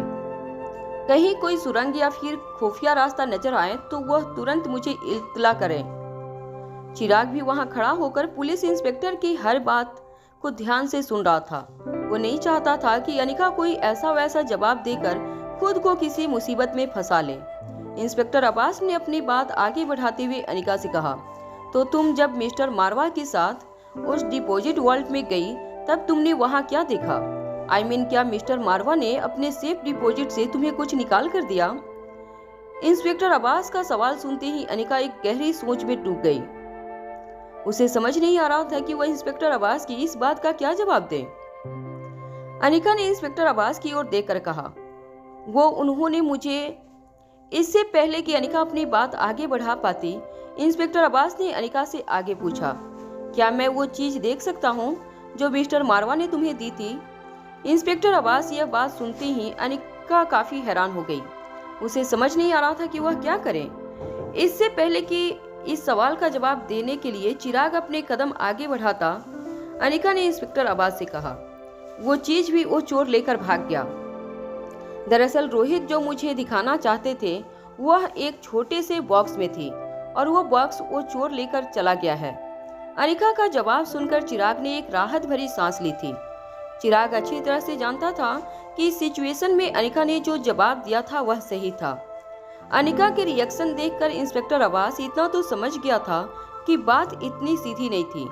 Speaker 1: कहीं कोई सुरंग या फिर खुफिया रास्ता नजर आए तो वह तुरंत मुझे इत्तला करें। चिराग भी वहां खड़ा होकर पुलिस इंस्पेक्टर की हर बात को ध्यान से सुन रहा था। वो नहीं चाहता था कि अनिका कोई ऐसा वैसा जवाब देकर खुद को किसी मुसीबत में फंसा ले। इंस्पेक्टर अब्बास ने अपनी बात आगे बढ़ाते हुए अनिका से कहा, तो तुम जब मिस्टर मारवा के साथ उस डिपॉजिट वॉल्ट में गई तब तुमने वहां क्या देखा? क्या मिस्टर मारवा ने अपने सेफ डिपॉजिट से तुम्हें कुछ निकाल कर दिया? इंस्पेक्टर अब्बास का सवाल सुनते ही अनिका एक गहरी सोच में डूब गई। उसे समझ नहीं आ रहा था कि वह इंस्पेक्टर अब्बास की इस बात का क्या जवाब दे। अनिका ने इंस्पेक्टर अब्बास की ओर देखकर कहा, वो उन्होंने मुझे। इससे पहले कि अनिका अपनी बात आगे बढ़ा पाती, इंस्पेक्टर अब्बास ने अनिका से आगे पूछा, क्या मैं वो चीज देख सकता हूँ जो मिस्टर मारवा ने तुम्हें दी थी? इंस्पेक्टर अब्बास यह बात सुनते ही अनिका काफी हैरान हो गई। उसे समझ नहीं आ रहा था कि वह क्या करे। इससे पहले कि इस सवाल का जवाब देने के लिए चिराग अपने कदम आगे बढ़ाता, अनिका ने इंस्पेक्टर अब्बास से कहा, वो चीज भी वो चोर लेकर भाग गया। दरअसल रोहित जो मुझे दिखाना चाहते थे वह एक छोटे से बॉक्स में थी और वो बॉक्स वो चोर लेकर चला गया है। अनिका का जवाब सुनकर चिराग ने एक राहत भरी सांस ली थी। चिराग अच्छी तरह से जानता था कि इस सिचुएशन में अनिका ने जो जवाब दिया था वह सही था। अनिका के रिएक्शन देखकर इंस्पेक्टर अब्बास इतना तो समझ गया था कि बात इतनी सीधी नहीं थी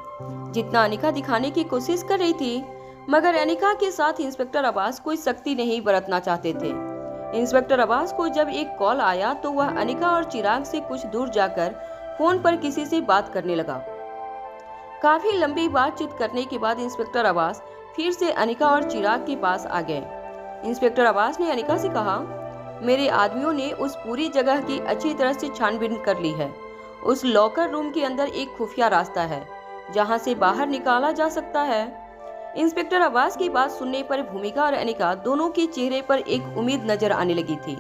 Speaker 1: जितना अनिका दिखाने की कोशिश कर रही थी, मगर अनिका के साथ इंस्पेक्टर अब्बास कोई सख्ती नहीं बरतना चाहते थे। इंस्पेक्टर अब्बास को जब एक कॉल आया तो वह अनिका और चिराग से कुछ दूर जाकर फोन पर किसी से बात करने लगा। काफी लंबी बातचीत करने के बाद इंस्पेक्टर अब्बास फिर से अनिका और चिराग के पास आ गए। इंस्पेक्टर अब्बास ने अनिका से कहा, मेरे आदमियों ने उस पूरी जगह की अच्छी तरह से छानबीन कर ली है। उस लॉकर रूम के अंदर एक खुफिया रास्ता है जहां से बाहर निकाला जा सकता है। इंस्पेक्टर अब्बास की बात सुनने पर भूमिका और अनिका दोनों के चेहरे पर एक उम्मीद नजर आने लगी थी,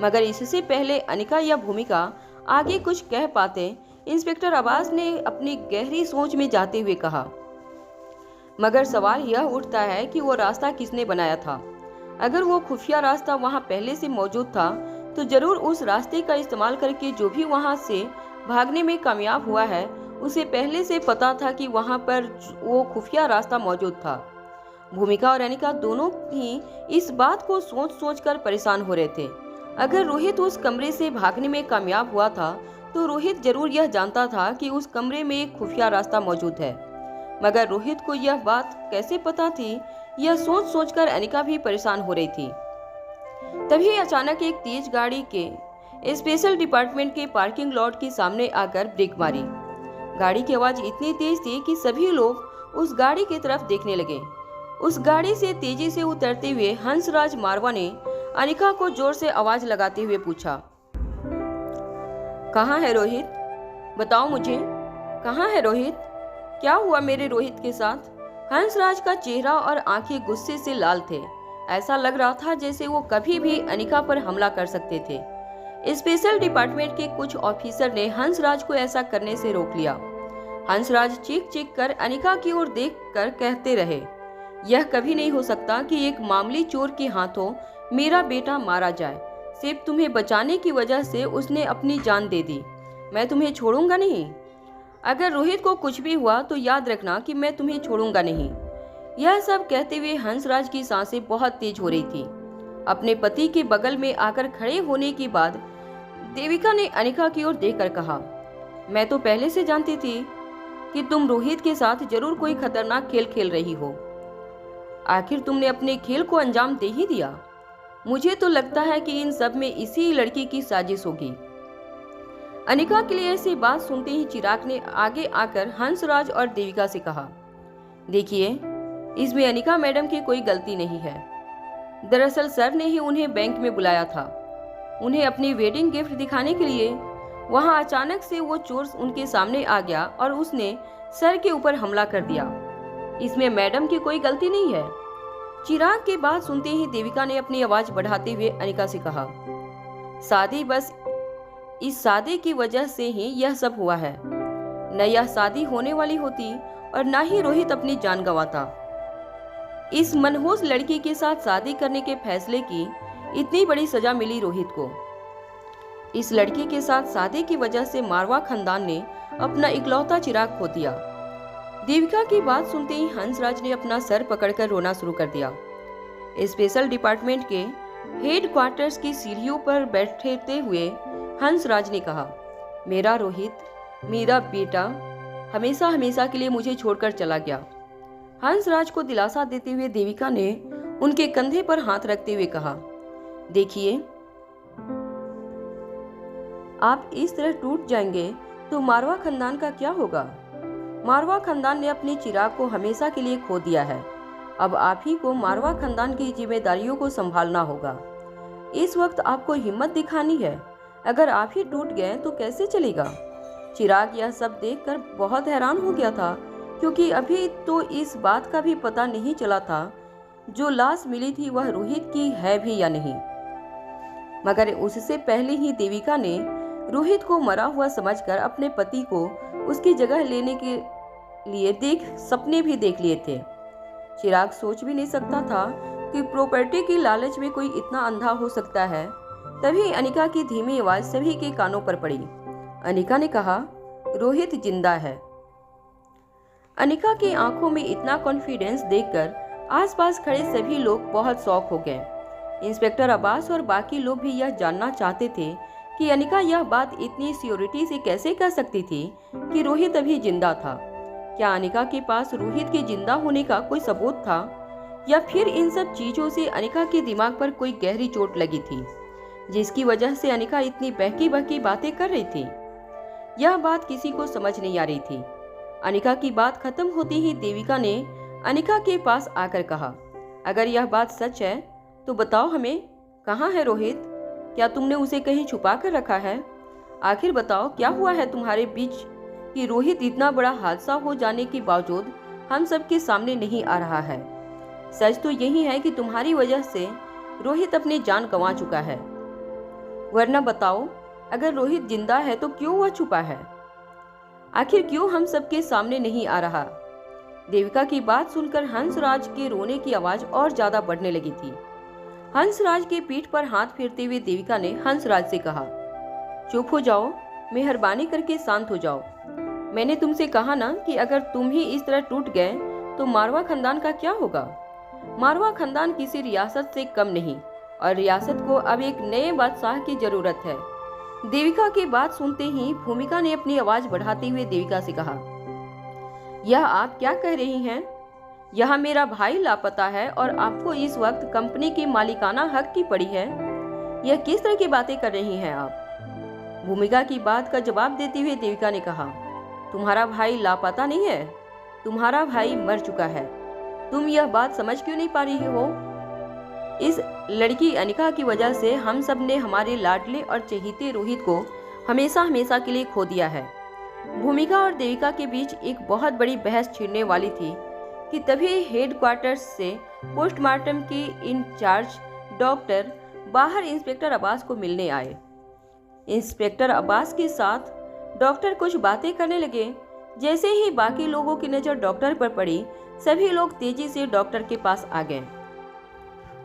Speaker 1: मगर इससे पहले अनिका या भूमिका आगे कुछ कह पाते, इंस्पेक्टर अब्बास ने अपनी गहरी सोच में जाते हुए कहा, मगर सवाल यह उठता है कि वो रास्ता किसने बनाया था। अगर वो खुफिया रास्ता वहाँ पहले से मौजूद था तो जरूर उस रास्ते का इस्तेमाल करके जो भी वहाँ से भागने में कामयाब हुआ है उसे पहले से पता था कि वहाँ पर वो खुफिया रास्ता मौजूद था। भूमिका और अनिका दोनों ही इस बात को सोच सोच कर परेशान हो रहे थे। अगर रोहित उस कमरे से भागने में कामयाब हुआ था तो रोहित जरूर यह जानता था कि उस कमरे में एक खुफिया रास्ता मौजूद है, मगर रोहित को यह बात कैसे पता थी, यह सोच सोचकर अनिका भी परेशान हो रही थी। तभी अचानक एक तेज गाड़ी के स्पेशल डिपार्टमेंट के पार्किंग लॉट के सामने आकर ब्रेक मारी। गाड़ी की आवाज इतनी तेज थी कि सभी लोग उस गाड़ी की तरफ देखने लगे। उस गाड़ी से तेजी से उतरते हुए हंसराज मारवा ने अनिका को जोर से आवाज लगाते हुए पूछा, कहाँ है रोहित? बताओ मुझे, कहाँ है रोहित? क्या हुआ मेरे रोहित के साथ? हंसराज का चेहरा और आंखें गुस्से से लाल थे। ऐसा लग रहा था जैसे वो कभी भी अनिका पर हमला कर सकते थे। स्पेशल डिपार्टमेंट के कुछ ऑफिसर ने हंसराज को ऐसा करने से रोक लिया। हंसराज चीख चीख कर अनिका की ओर देख कर कहते रहे, यह कभी नहीं हो सकता कि एक मामूली चोर के हाथों मेरा बेटा मारा जाए। सिर्फ तुम्हें बचाने की वजह से उसने अपनी जान दे दी। मैं तुम्हें छोड़ूंगा नहीं। अगर रोहित को कुछ भी हुआ तो याद रखना कि मैं तुम्हें छोड़ूंगा नहीं। यह सब कहते हुए हंसराज की सांसें बहुत तेज हो रही थी। अपने पति के बगल में आकर खड़े होने के बाद देविका ने अनिका की ओर देखकर कहा, मैं तो पहले से जानती थी कि तुम रोहित के साथ जरूर कोई खतरनाक खेल खेल रही हो। आखिर तुमने अपने खेल को अंजाम दे ही दिया। मुझे तो लगता है कि इन सब में इसी लड़की की साजिश होगी। अनिका के लिए ऐसी बात सुनते ही चिराग ने आगे आकर हंसराज और देविका से कहा, देखिए, इसमें अनिका मैडम की कोई गलती नहीं है। दरअसल सर ने ही उन्हें बैंक में बुलाया था, उन्हें अपनी वेडिंग गिफ्ट दिखाने के लिए। वहां अचानक से वो चोर उनके सामने आ गया और उसने सर के ऊपर हमला कर दिया। इसमें मैडम की कोई गलती नहीं है। चिराग की बात सुनते ही देविका ने अपनी आवाज बढ़ाते हुए अनिका से कहा, शादी बस इस शादी की वजह से ही यह सब हुआ है। न यह शादी होने वाली होती और न ही रोहित अपनी जान गंवाता। इस मनहूस लड़की के साथ शादी करने के फैसले की इतनी बड़ी सजा मिली रोहित को। इस लड़की के साथ शादी की वजह से मारवा खानदान ने अपना इकलौता चिराग खो दिया। देविका की बात सुनते ही हंसराज ने अपना सर पकड़कर रोना शुरू कर दिया। स्पेशल डिपार्टमेंट के हेड क्वार्टर्स की सीढ़ियों पर बैठते हुए हंसराज ने कहा, मेरा रोहित, मेरा बेटा हमेशा हमेशा के लिए मुझे छोड़कर चला गया। हंसराज को दिलासा देते हुए देविका ने उनके कंधे पर हाथ रखते हुए कहा, देखिए, आप इस तरह टूट जाएंगे तो मारवा खानदान का क्या होगा? मारवा खानदान ने अपने चिराग को हमेशा के लिए खो दिया है। अब आप ही को मारवा खानदान की जिम्मेदारियों को संभालना होगा। इस वक्त आपको हिम्मत दिखानी है। अगर आप ही टूट गए तो कैसे चलेगा? चिराग यह सब देखकर बहुत हैरान हो गया था, क्योंकि अभी तो इस बात का भी पता नहीं चला था जो लाश मिली थी वह रोहित की है भी या नहीं। मगर उससे पहले ही देविका ने रोहित को मरा हुआ समझकर अपने पति को उसकी जगह लेने के लिए सपने भी देख लिए थे। चिराग सोच भी नहीं सकता था कि प्रॉपर्टी की लालच में कोई इतना अंधा हो सकता है। तभी अनिका की धीमी आवाज सभी के कानों पर पड़ी। अनिका ने कहा, रोहित जिंदा है। अनिका की आंखों में इतना कॉन्फिडेंस देखकर आसपास खड़े सभी लोग बहुत शॉक हो गए। इंस्पेक्टर अब्बास और बाकी लोग भी यह जानना चाहते थे कि अनिका यह बात इतनी श्योरिटी से कैसे कह सकती थी कि रोहित अभी जिंदा था। क्या अनिका के पास रोहित के जिंदा होने का कोई सबूत था, या फिर इन सब चीजों से अनिका के दिमाग पर कोई गहरी चोट लगी थी जिसकी वजह से अनिका इतनी बहकी बहकी बातें कर रही थी? यह बात किसी को समझ नहीं आ रही थी। अनिका की बात खत्म होते ही देविका ने अनिका के पास आकर कहा, अगर यह बात सच है तो बताओ हमें, कहाँ है रोहित? क्या तुमने उसे कहीं छुपा कर रखा है? आखिर बताओ क्या हुआ है तुम्हारे बीच कि रोहित इतना बड़ा हादसा हो जाने के बावजूद हम सबके सामने नहीं आ रहा है? सच तो यही है कि तुम्हारी वजह से रोहित अपनी जान गंवा चुका है। वरना बताओ, अगर रोहित जिंदा है तो क्यों वह छुपा है? आखिर क्यों हम सबके सामने नहीं आ रहा? देविका की बात सुनकर हंसराज के रोने की आवाज और ज्यादा बढ़ने लगी थी। हंसराज के पीठ पर हाथ फेरते हुए देविका ने हंसराज से कहा, चुप हो जाओ, मेहरबानी करके शांत हो जाओ। मैंने तुमसे कहा ना कि अगर तुम ही इस तरह टूट गए तो मारवा खानदान का क्या होगा? मारवा खानदान किसी रियासत से कम नहीं और रियासत को अब एक नए बादशाह की जरूरत है। देविका की बात सुनते ही भूमिका ने अपनी आवाज बढ़ाते हुए देविका से कहा, यह आप क्या कह रही हैं? यहाँ मेरा भाई लापता है और आपको इस वक्त कंपनी की मालिकाना हक की पड़ी है। यह किस तरह की बातें कर रही हैं आप? भूमिका की बात का जवाब देते हुए देविका ने कहा, तुम्हारा भाई लापता नहीं है, तुम्हारा भाई मर चुका है। तुम यह बात समझ क्यों नहीं पा रही हो? इस लड़की अनिका की वजह से हम सब ने हमारे लाडले और चहेते रोहित को हमेशा हमेशा के लिए खो दिया है। भूमिका और देविका के बीच एक बहुत बड़ी बहस छिड़ने वाली थी कि तभी हेडक्वार्टर्स से पोस्टमार्टम की इंचार्ज डॉक्टर बाहर इंस्पेक्टर अब्बास को मिलने आए। इंस्पेक्टर अब्बास के साथ डॉक्टर कुछ बातें करने लगे। जैसे ही बाकी लोगों की नज़र डॉक्टर पर पड़ी, सभी लोग तेजी से डॉक्टर के पास आ गए।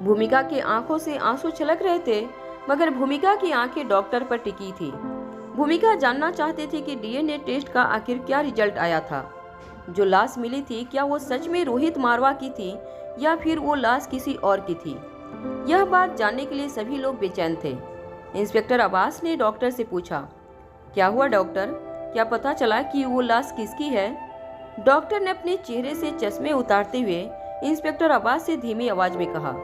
Speaker 1: भूमिका की आंखों से आंसू छलक रहे थे, मगर भूमिका की आंखें डॉक्टर पर टिकी थी। भूमिका जानना चाहते थे कि डीएनए टेस्ट का आखिर क्या रिजल्ट आया था। जो लाश मिली थी, क्या वो सच में रोहित मारवा की थी या फिर वो लाश किसी और की थी? यह बात जानने के लिए सभी लोग बेचैन थे। इंस्पेक्टर अब्बास ने डॉक्टर से पूछा, क्या हुआ डॉक्टर, क्या पता चला कि वो लाश किसकी है? डॉक्टर ने अपने चेहरे से चश्मे उतारते हुए इंस्पेक्टर अब्बास से धीमी आवाज में कहा,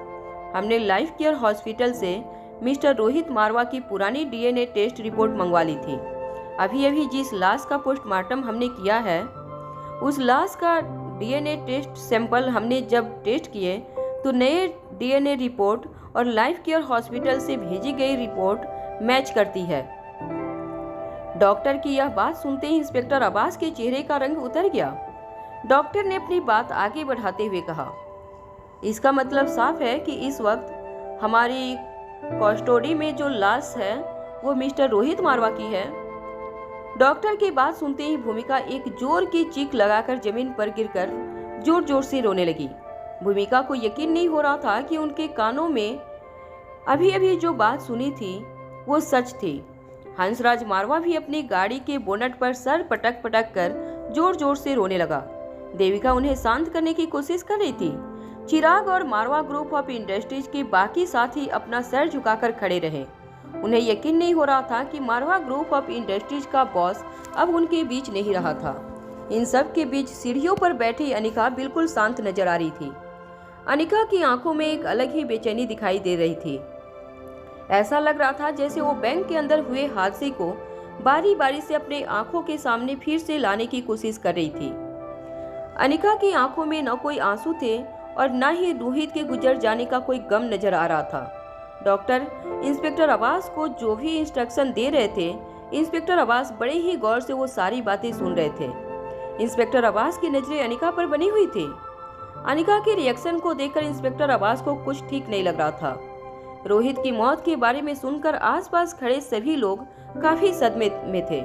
Speaker 1: हमने लाइफ केयर हॉस्पिटल से मिस्टर रोहित मारवा की पुरानी डीएनए टेस्ट रिपोर्ट मंगवा ली थी। अभी अभी जिस लाश का पोस्टमार्टम हमने किया है, उस लाश का डीएनए टेस्ट सैंपल हमने जब टेस्ट किए तो नए डीएनए रिपोर्ट और लाइफ केयर हॉस्पिटल से भेजी गई रिपोर्ट मैच करती है। डॉक्टर की यह बात सुनते ही इंस्पेक्टर अब्बास के चेहरे का रंग उतर गया। डॉक्टर ने अपनी बात आगे बढ़ाते हुए कहा, इसका मतलब साफ है कि इस वक्त हमारी कस्टडी में जो लाश है वो मिस्टर रोहित मारवा की है। डॉक्टर की बात सुनते ही भूमिका एक जोर की चीख लगाकर जमीन पर गिरकर जोर जोर से रोने लगी। भूमिका को यकीन नहीं हो रहा था कि उनके कानों में अभी अभी जो बात सुनी थी वो सच थी। हंसराज मारवा भी अपनी गाड़ी के बोनट पर सर पटक पटक कर जोर जोर से रोने लगा। देविका उन्हें शांत करने की कोशिश कर रही थी। चिराग और मारवा ग्रुप ऑफ इंडस्ट्रीज के बाकी साथी अपना सर झुकाकर खड़े रहे। उन्हें यकीन नहीं हो रहा था कि मारवा ग्रुप ऑफ इंडस्ट्रीज का बॉस अब उनके बीच नहीं रहा था। इन सब के बीच सीढ़ियों पर बैठी अनिका बिल्कुल शांत नजर आ रही थी। अनिका की आंखों में एक अलग ही बेचैनी दिखाई दे रही थी। ऐसा लग रहा था जैसे वो बैंक के अंदर हुए हादसे को बारी बारी से अपने आंखों के सामने फिर से लाने की कोशिश कर रही थी। अनिका की आंखों में न कोई आंसू थे और न ही रोहित के गुजर जाने का कोई गम नजर आ रहा था। डॉक्टर इंस्पेक्टर अब्बास को जो भी इंस्ट्रक्शन दे रहे थे, इंस्पेक्टर अब्बास बड़े ही गौर से वो सारी बातें सुन रहे थे। इंस्पेक्टर अब्बास की नजरें अनिका पर बनी हुई थी। अनिका के रिएक्शन को देखकर इंस्पेक्टर अब्बास को कुछ ठीक नहीं लग रहा था। रोहित की मौत के बारे में सुनकर आसपास खड़े सभी लोग काफी सदमे में थे,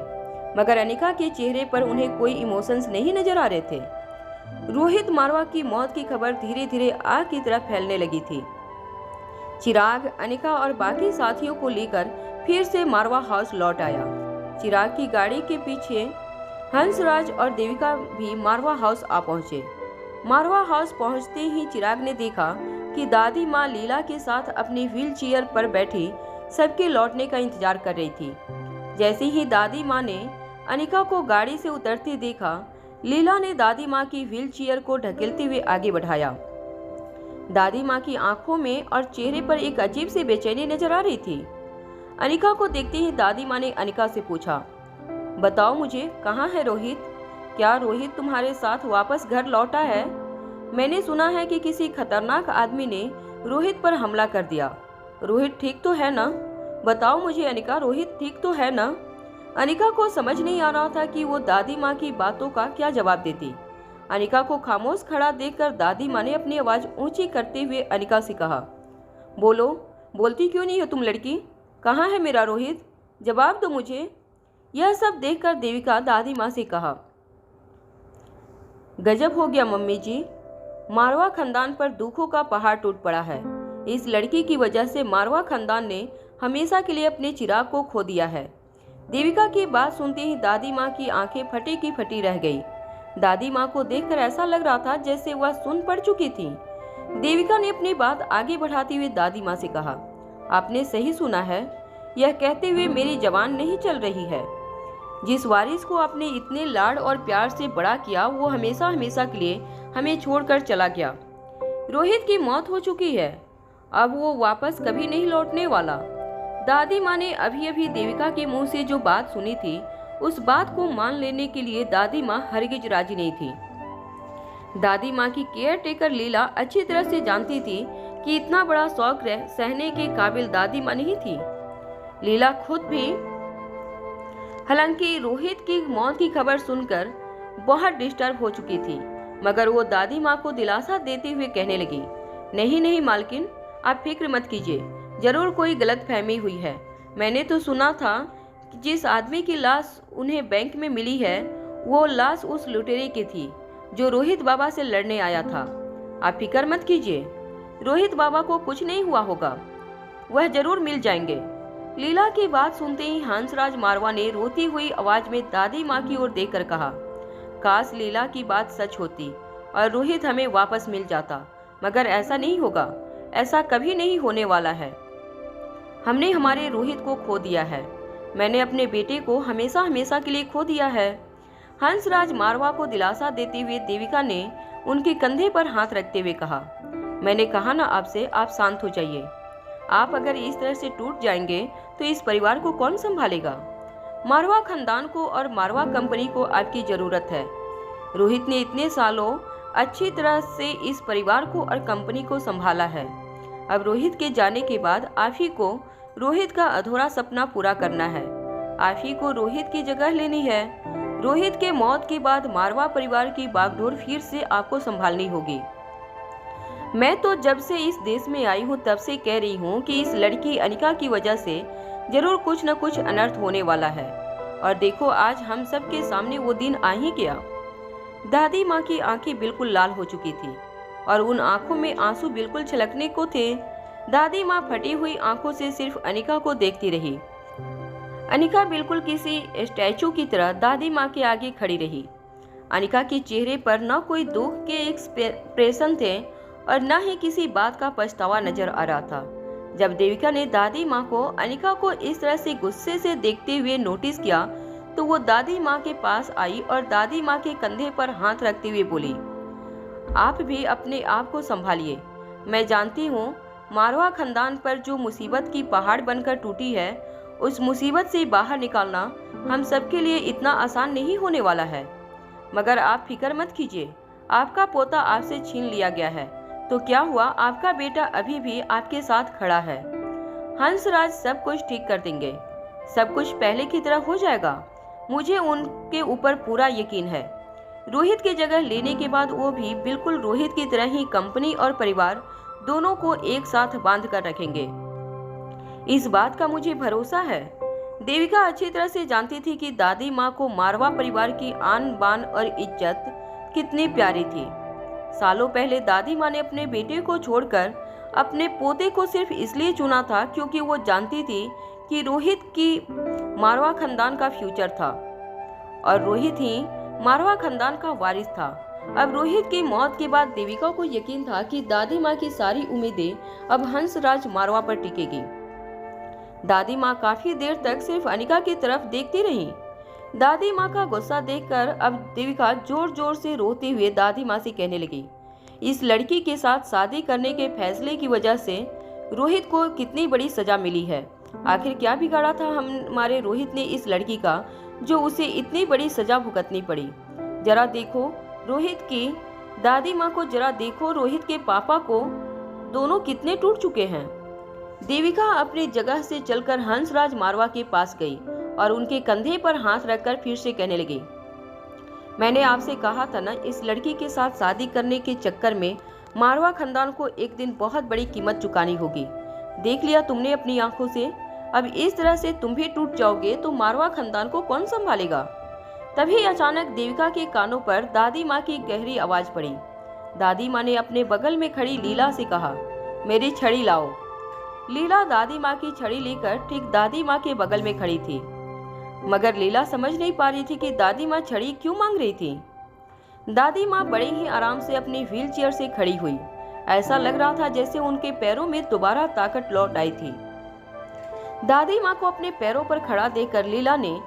Speaker 1: मगर अनिका के चेहरे पर उन्हें कोई इमोशंस नहीं नजर आ रहे थे। रोहित मारवा की मौत की खबर धीरे धीरे आग की तरफ फैलने लगी थी। चिराग, अनिका और बाकी साथियों को लेकर फिर से मारवा हाउस लौट आया। चिराग की गाड़ी के पीछे हंसराज और देविका भी मारवा हाउस आ पहुंचे। मारवा हाउस पहुंचते ही चिराग ने देखा कि दादी माँ लीला के साथ अपनी व्हील चेयर पर बैठी सबके लौटने का इंतजार कर रही थी। जैसे ही दादी माँ ने अनिका को गाड़ी से उतरते देखा, लीला ने दादी माँ की व्हील चेयर को ढकेलते हुए आगे बढ़ाया। दादी माँ की आंखों में और चेहरे पर एक अजीब सी बेचैनी नजर आ रही थी। अनिका को देखते ही दादी माँ ने अनिका से पूछा, बताओ मुझे, कहाँ है रोहित? क्या रोहित तुम्हारे साथ वापस घर लौटा है? मैंने सुना है कि किसी खतरनाक आदमी ने रोहित पर हमला कर दिया। रोहित ठीक तो है ना? बताओ मुझे अनिका, रोहित ठीक तो है ना? अनिका को समझ नहीं आ रहा था कि वो दादी माँ की बातों का क्या जवाब देती। अनिका को खामोश खड़ा देखकर दादी माँ ने अपनी आवाज़ ऊंची करते हुए अनिका से कहा, बोलो, बोलती क्यों नहीं हो तुम लड़की? कहाँ है मेरा रोहित? जवाब दो मुझे। यह सब देखकर देविका दादी माँ से कहा, गजब हो गया मम्मी जी, मारवा खानदान पर दुखों का पहाड़ टूट पड़ा है। इस लड़की की वजह से मारवा खानदान ने हमेशा के लिए अपने चिराग को खो दिया है। देविका की बात सुनते ही दादी माँ की आंखें फटी की फटी रह गई। दादी माँ को देखकर ऐसा लग रहा था जैसे वह सुन पड़ चुकी थी। देविका ने अपनी बात आगे बढ़ाते हुए दादी माँ से कहा, आपने सही सुना है। यह कहते हुए मेरी जबान नहीं चल रही है। जिस वारिस को आपने इतने लाड और प्यार से बड़ा किया, वो हमेशा हमेशा के लिए हमें छोड़कर चला गया। रोहित की मौत हो चुकी है, अब वो वापस कभी नहीं लौटने वाला। दादी माँ ने अभी अभी देविका के मुंह से जो बात सुनी थी, उस बात को मान लेने के लिए दादी माँ हरगिज राजी नहीं थी। दादी माँ की केयर टेकर लीला अच्छी तरह से जानती थी कि इतना बड़ा शौक सहने के काबिल दादी माँ नहीं थी। लीला खुद भी हालांकि रोहित की मौत की खबर सुनकर बहुत डिस्टर्ब हो चुकी थी, मगर वो दादी माँ को दिलासा देते हुए कहने लगी, नहीं नहीं मालकिन, आप फिक्र मत कीजिए, जरूर कोई गलतफहमी हुई है। मैंने तो सुना था कि जिस आदमी की लाश उन्हें बैंक में मिली है, वो लाश उस लुटेरे की थी जो रोहित बाबा से लड़ने आया था। आप फिक्र मत कीजिए, रोहित बाबा को कुछ नहीं हुआ होगा, वह जरूर मिल जाएंगे। लीला की बात सुनते ही हंसराज मारवा ने रोती हुई आवाज में दादी माँ की ओर देखकर कहा, काश लीला की बात सच होती और रोहित हमें वापस मिल जाता, मगर ऐसा नहीं होगा, ऐसा कभी नहीं होने वाला है। हमने हमारे रोहित को खो दिया है, मैंने अपने बेटे को हमेशा हमेशा के लिए खो दिया है। हंसराज मारवा को दिलासा देते हुए देविका ने उनके कंधे पर हाथ रखते हुए कहा, मैंने कहा ना आपसे, आप शांत हो जाइए। आप अगर इस तरह से टूट जाएंगे तो इस परिवार को कौन संभालेगा? मारवा खानदान को और मारवा कंपनी को आपकी जरूरत है। रोहित ने इतने सालों अच्छी तरह से इस परिवार को और कंपनी को संभाला है। अब रोहित के जाने के बाद आप ही को रोहित का अधूरा सपना पूरा करना है, आप ही को रोहित की जगह लेनी है। रोहित के मौत के बाद मारवा परिवार की बागडोर फिर से आपको संभालनी होगी। मैं तो जब से इस देश में आई हूँ तब से कह रही हूँ कि इस लड़की अनिका की वजह से जरूर कुछ न कुछ अनर्थ होने वाला है, और देखो आज हम सब के सामने वो दिन आ ही गया। दादी माँ की आंखें बिल्कुल लाल हो चुकी थी और उन आंखों में आंसू बिल्कुल छलकने को थे। दादी माँ फटी हुई आंखों से सिर्फ अनिका को देखती रही। अनिका बिल्कुल किसी स्टैचू की तरह दादी माँ के आगे खड़ी रही। अनिका के चेहरे पर न कोई दुख के एक्सप्रेशन थे और न ही किसी बात का पछतावा नजर आ रहा था। जब देविका ने दादी माँ को अनिका को इस तरह से गुस्से से देखते हुए नोटिस किया तो वो दादी माँ के पास आई और दादी माँ के कंधे पर हाथ रखते हुए बोली, आप भी अपने आप को संभालिए। मैं जानती हूँ मारवा खानदान पर जो मुसीबत की पहाड़ बनकर टूटी है, उस मुसीबत से बाहर निकालना हम सबके लिए इतना आसान नहीं होने वाला है, मगर आप फिक्र मत कीजिए। आपका पोता आपसे छीन लिया गया है तो क्या हुआ, आपका बेटा अभी भी आपके साथ खड़ा है। हंसराज सब कुछ ठीक कर देंगे, सब कुछ पहले की तरह हो जाएगा, मुझे उनके ऊपर पूरा यकीन है। रोहित की जगह लेने के बाद वो भी बिल्कुल रोहित की तरह ही कंपनी और परिवार दोनों को एक साथ बांध कर रखेंगे, इस बात का मुझे भरोसा है। देविका अच्छी तरह से जानती थी कि दादी माँ को मारवा परिवार की आन बान और इज्जत कितनी प्यारी थी। सालों पहले दादी माँ ने अपने बेटे को छोड़कर अपने पोते को सिर्फ इसलिए चुना था क्योंकि वो जानती थी कि रोहित की मारवा खानदान का फ्यूचर था और रोहित ही मारवा खानदान का वारिस था। अब रोहित की मौत के बाद देविका को यकीन था कि दादी माँ की सारी उम्मीदें अब हंसराज मारवा पर टिकेगी। दादी माँ काफी देर तक सिर्फ अनिका की तरफ देखती रही। दादी माँ का गुस्सा देखकर अब देविका जोर जोर से रोते हुए दादी माँ से कहने लगी, इस लड़की के साथ शादी करने के फैसले की वजह से रोहित को कितनी बड़ी सजा मिली है। आखिर क्या बिगाड़ा था हमारे रोहित ने इस लड़की का जो उसे इतनी बड़ी सजा भुगतनी पड़ी। जरा देखो रोहित की दादी माँ को, जरा देखो रोहित के पापा को, दोनों कितने टूट चुके हैं। देविका अपनी जगह से चलकर हंसराज मारवा के पास गई और उनके कंधे पर हाथ रखकर फिर से कहने लगी, मैंने आपसे कहा था ना, इस लड़की के साथ शादी करने के चक्कर में मारवा खानदान को एक दिन बहुत बड़ी कीमत चुकानी होगी। देख लिया तुमने अपनी आंखों से, अब इस तरह से तुम भी टूट जाओगे तो मारवा खानदान को कौन संभालेगा। तभी अचानक देविका के कानों पर दादी माँ की गहरी आवाज पड़ी। दादी माँ ने अपने बगल में खड़ी लीला से कहा, मेरी छड़ी लाओ। लीला दादी माँ की छड़ी लेकर ठीक दादी माँ के बगल में खड़ी थी, मगर लीला समझ नहीं पा रही थी कि दादी माँ छड़ी क्यों मांग रही थी। दादी माँ बड़े ही आराम से अपनी व्हील चेयर से खड़ी हुई। ऐसा लग रहा था जैसे उनके पैरों में दोबारा ताकत लौट आई थी। दादी माँ को अपने पैरों पर खड़ा देखकर लीला ने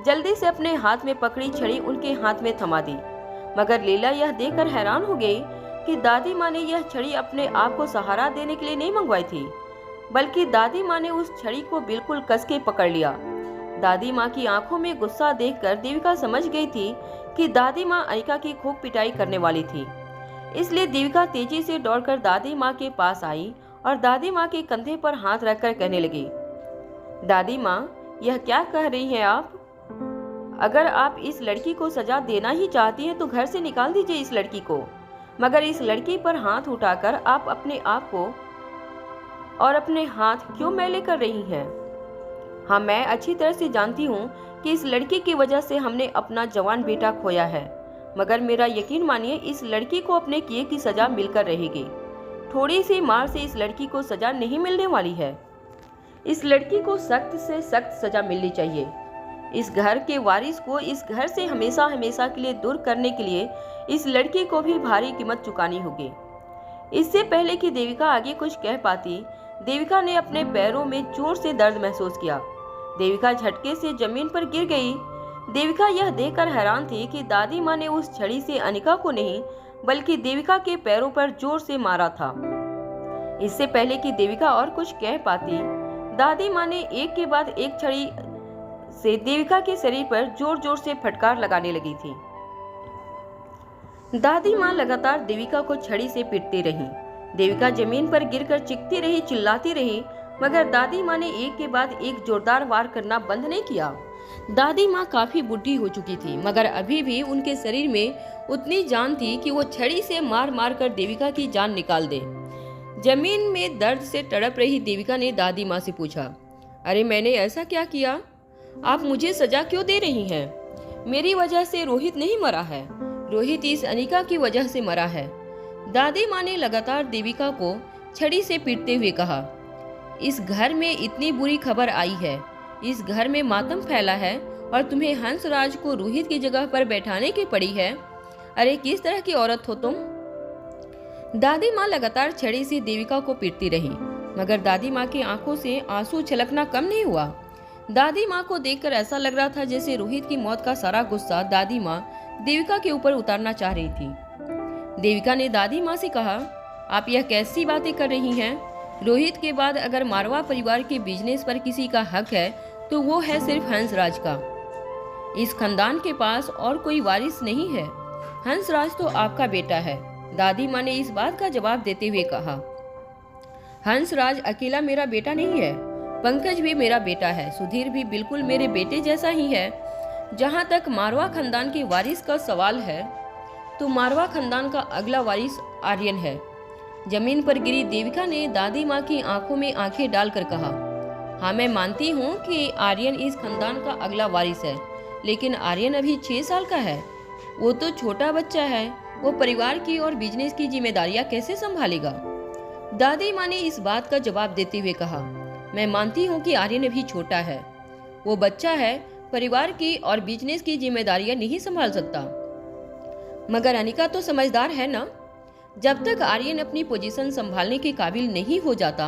Speaker 1: जल्दी से अपने हाथ में पकड़ी छड़ी उनके हाथ में थमा दी, मगर लीला यह देखकर हैरान हो गई कि दादी माँ ने यह छड़ी अपने आप को सहारा देने के लिए नहीं मंगवाई थी। बल्कि दादी माँ ने उस छड़ी को बिल्कुल कस के पकड़ लिया। दादी माँ की आंखों में गुस्सा देखकर देविका समझ गई थी कि दादी माँ अनिका की खूब पिटाई करने वाली थी। इसलिए देविका तेजी से दौड़कर दादी माँ के पास आई और दादी माँ के कंधे पर हाथ रखकर कहने लगी, दादी माँ, यह क्या कह रही हैं आप? अगर आप इस लड़की को सजा देना ही चाहती हैं तो घर से निकाल दीजिए इस लड़की को, मगर इस लड़की पर हाथ उठाकर आप अपने आप को और अपने हाथ क्यों मैले कर रही हैं? हाँ, मैं अच्छी तरह से जानती हूँ कि इस लड़की की वजह से हमने अपना जवान बेटा खोया है, मगर मेरा यकीन मानिए इस लड़की को अपने किए की सजा मिलकर रहेगी। थोड़ी सी मार से इस लड़की को सजा नहीं मिलने वाली है। इस लड़की को सख्त से सख्त सजा मिलनी चाहिए। इस घर के वारिस को इस घर से हमेशा हमेशा के लिए दूर करने के लिए इस लड़की को भी भारी कीमत चुकानी होगी। इससे पहले कि देविका आगे कुछ कह पाती, देविका ने अपने पैरों में जोर से दर्द महसूस किया। देविका झटके से जमीन पर गिर गई। देविका यह देखकर हैरान थी कि दादी माँ ने उस छड़ी से अनिका को नहीं बल्कि देविका के पैरों पर जोर से मारा था। इससे पहले कि देविका और कुछ कह पाती, दादी माँ ने एक के बाद एक छड़ी से देविका के शरीर पर जोर जोर से फटकार लगाने लगी थी। दादी माँ लगातार देविका को छड़ी से पीटती रही। देविका जमीन पर गिरकर चीखती रही, चिल्लाती रही, मगर दादी माँ ने एक के बाद एक जोरदार वार करना बंद नहीं किया। दादी माँ काफी बुढ़ी हो चुकी थी, मगर अभी भी उनके शरीर में उतनी जान थी कि वो छड़ी से मार मार कर देविका की जान निकाल दे। जमीन में दर्द से तड़प रही देविका ने दादी माँ से पूछा, अरे मैंने ऐसा क्या किया? आप मुझे सजा क्यों दे रही हैं? मेरी वजह से रोहित नहीं मरा है, रोहित इस अनिका की वजह से मरा है। दादी माँ ने लगातार देविका को छड़ी से पीटते हुए कहा, इस घर में इतनी बुरी खबर आई है, इस घर में मातम फैला है और तुम्हें हंसराज को रोहित की जगह पर बैठाने की पड़ी है। अरे किस तरह की औरत हो तुम? दादी माँ लगातार छड़ी से देविका को पीटती रही, मगर दादी माँ की आंखों से आंसू छलकना कम नहीं हुआ। दादी माँ को देखकर ऐसा लग रहा था जैसे रोहित की मौत का सारा गुस्सा दादी माँ देविका के ऊपर उतारना चाह रही थी। देविका ने दादी माँ से कहा, आप यह कैसी बातें कर रही हैं? रोहित के बाद अगर मारवा परिवार के बिजनेस पर किसी का हक है तो वो है सिर्फ हंसराज का। इस खानदान के पास और कोई वारिस नहीं है। हंसराज तो आपका बेटा है। दादी माँ ने इस बात का जवाब देते हुए कहा, हंसराज अकेला मेरा बेटा नहीं है, पंकज भी मेरा बेटा है, सुधीर भी बिल्कुल मेरे बेटे जैसा ही है। जहाँ तक मारवा खानदान के वारिस का सवाल है तो मारवा खानदान का अगला वारिस आर्यन है। जमीन पर गिरी देविका ने दादी माँ की आंखों में आंखें डालकर कहा, हाँ मैं मानती हूँ कि आर्यन इस खानदान का अगला वारिस है, लेकिन आर्यन अभी 6 साल का है। वो तो छोटा बच्चा है, वो परिवार की और बिजनेस की जिम्मेदारियां कैसे संभालेगा? दादी माँ ने इस बात का जवाब देते हुए कहा, मैं मानती हूँ कि आर्यन अभी छोटा है, वो बच्चा है, परिवार की और बिजनेस की जिम्मेदारियां नहीं संभाल सकता। मगर अनिका तो समझदार है ना? जब तक आर्यन अपनी पोजीशन संभालने के काबिल नहीं हो जाता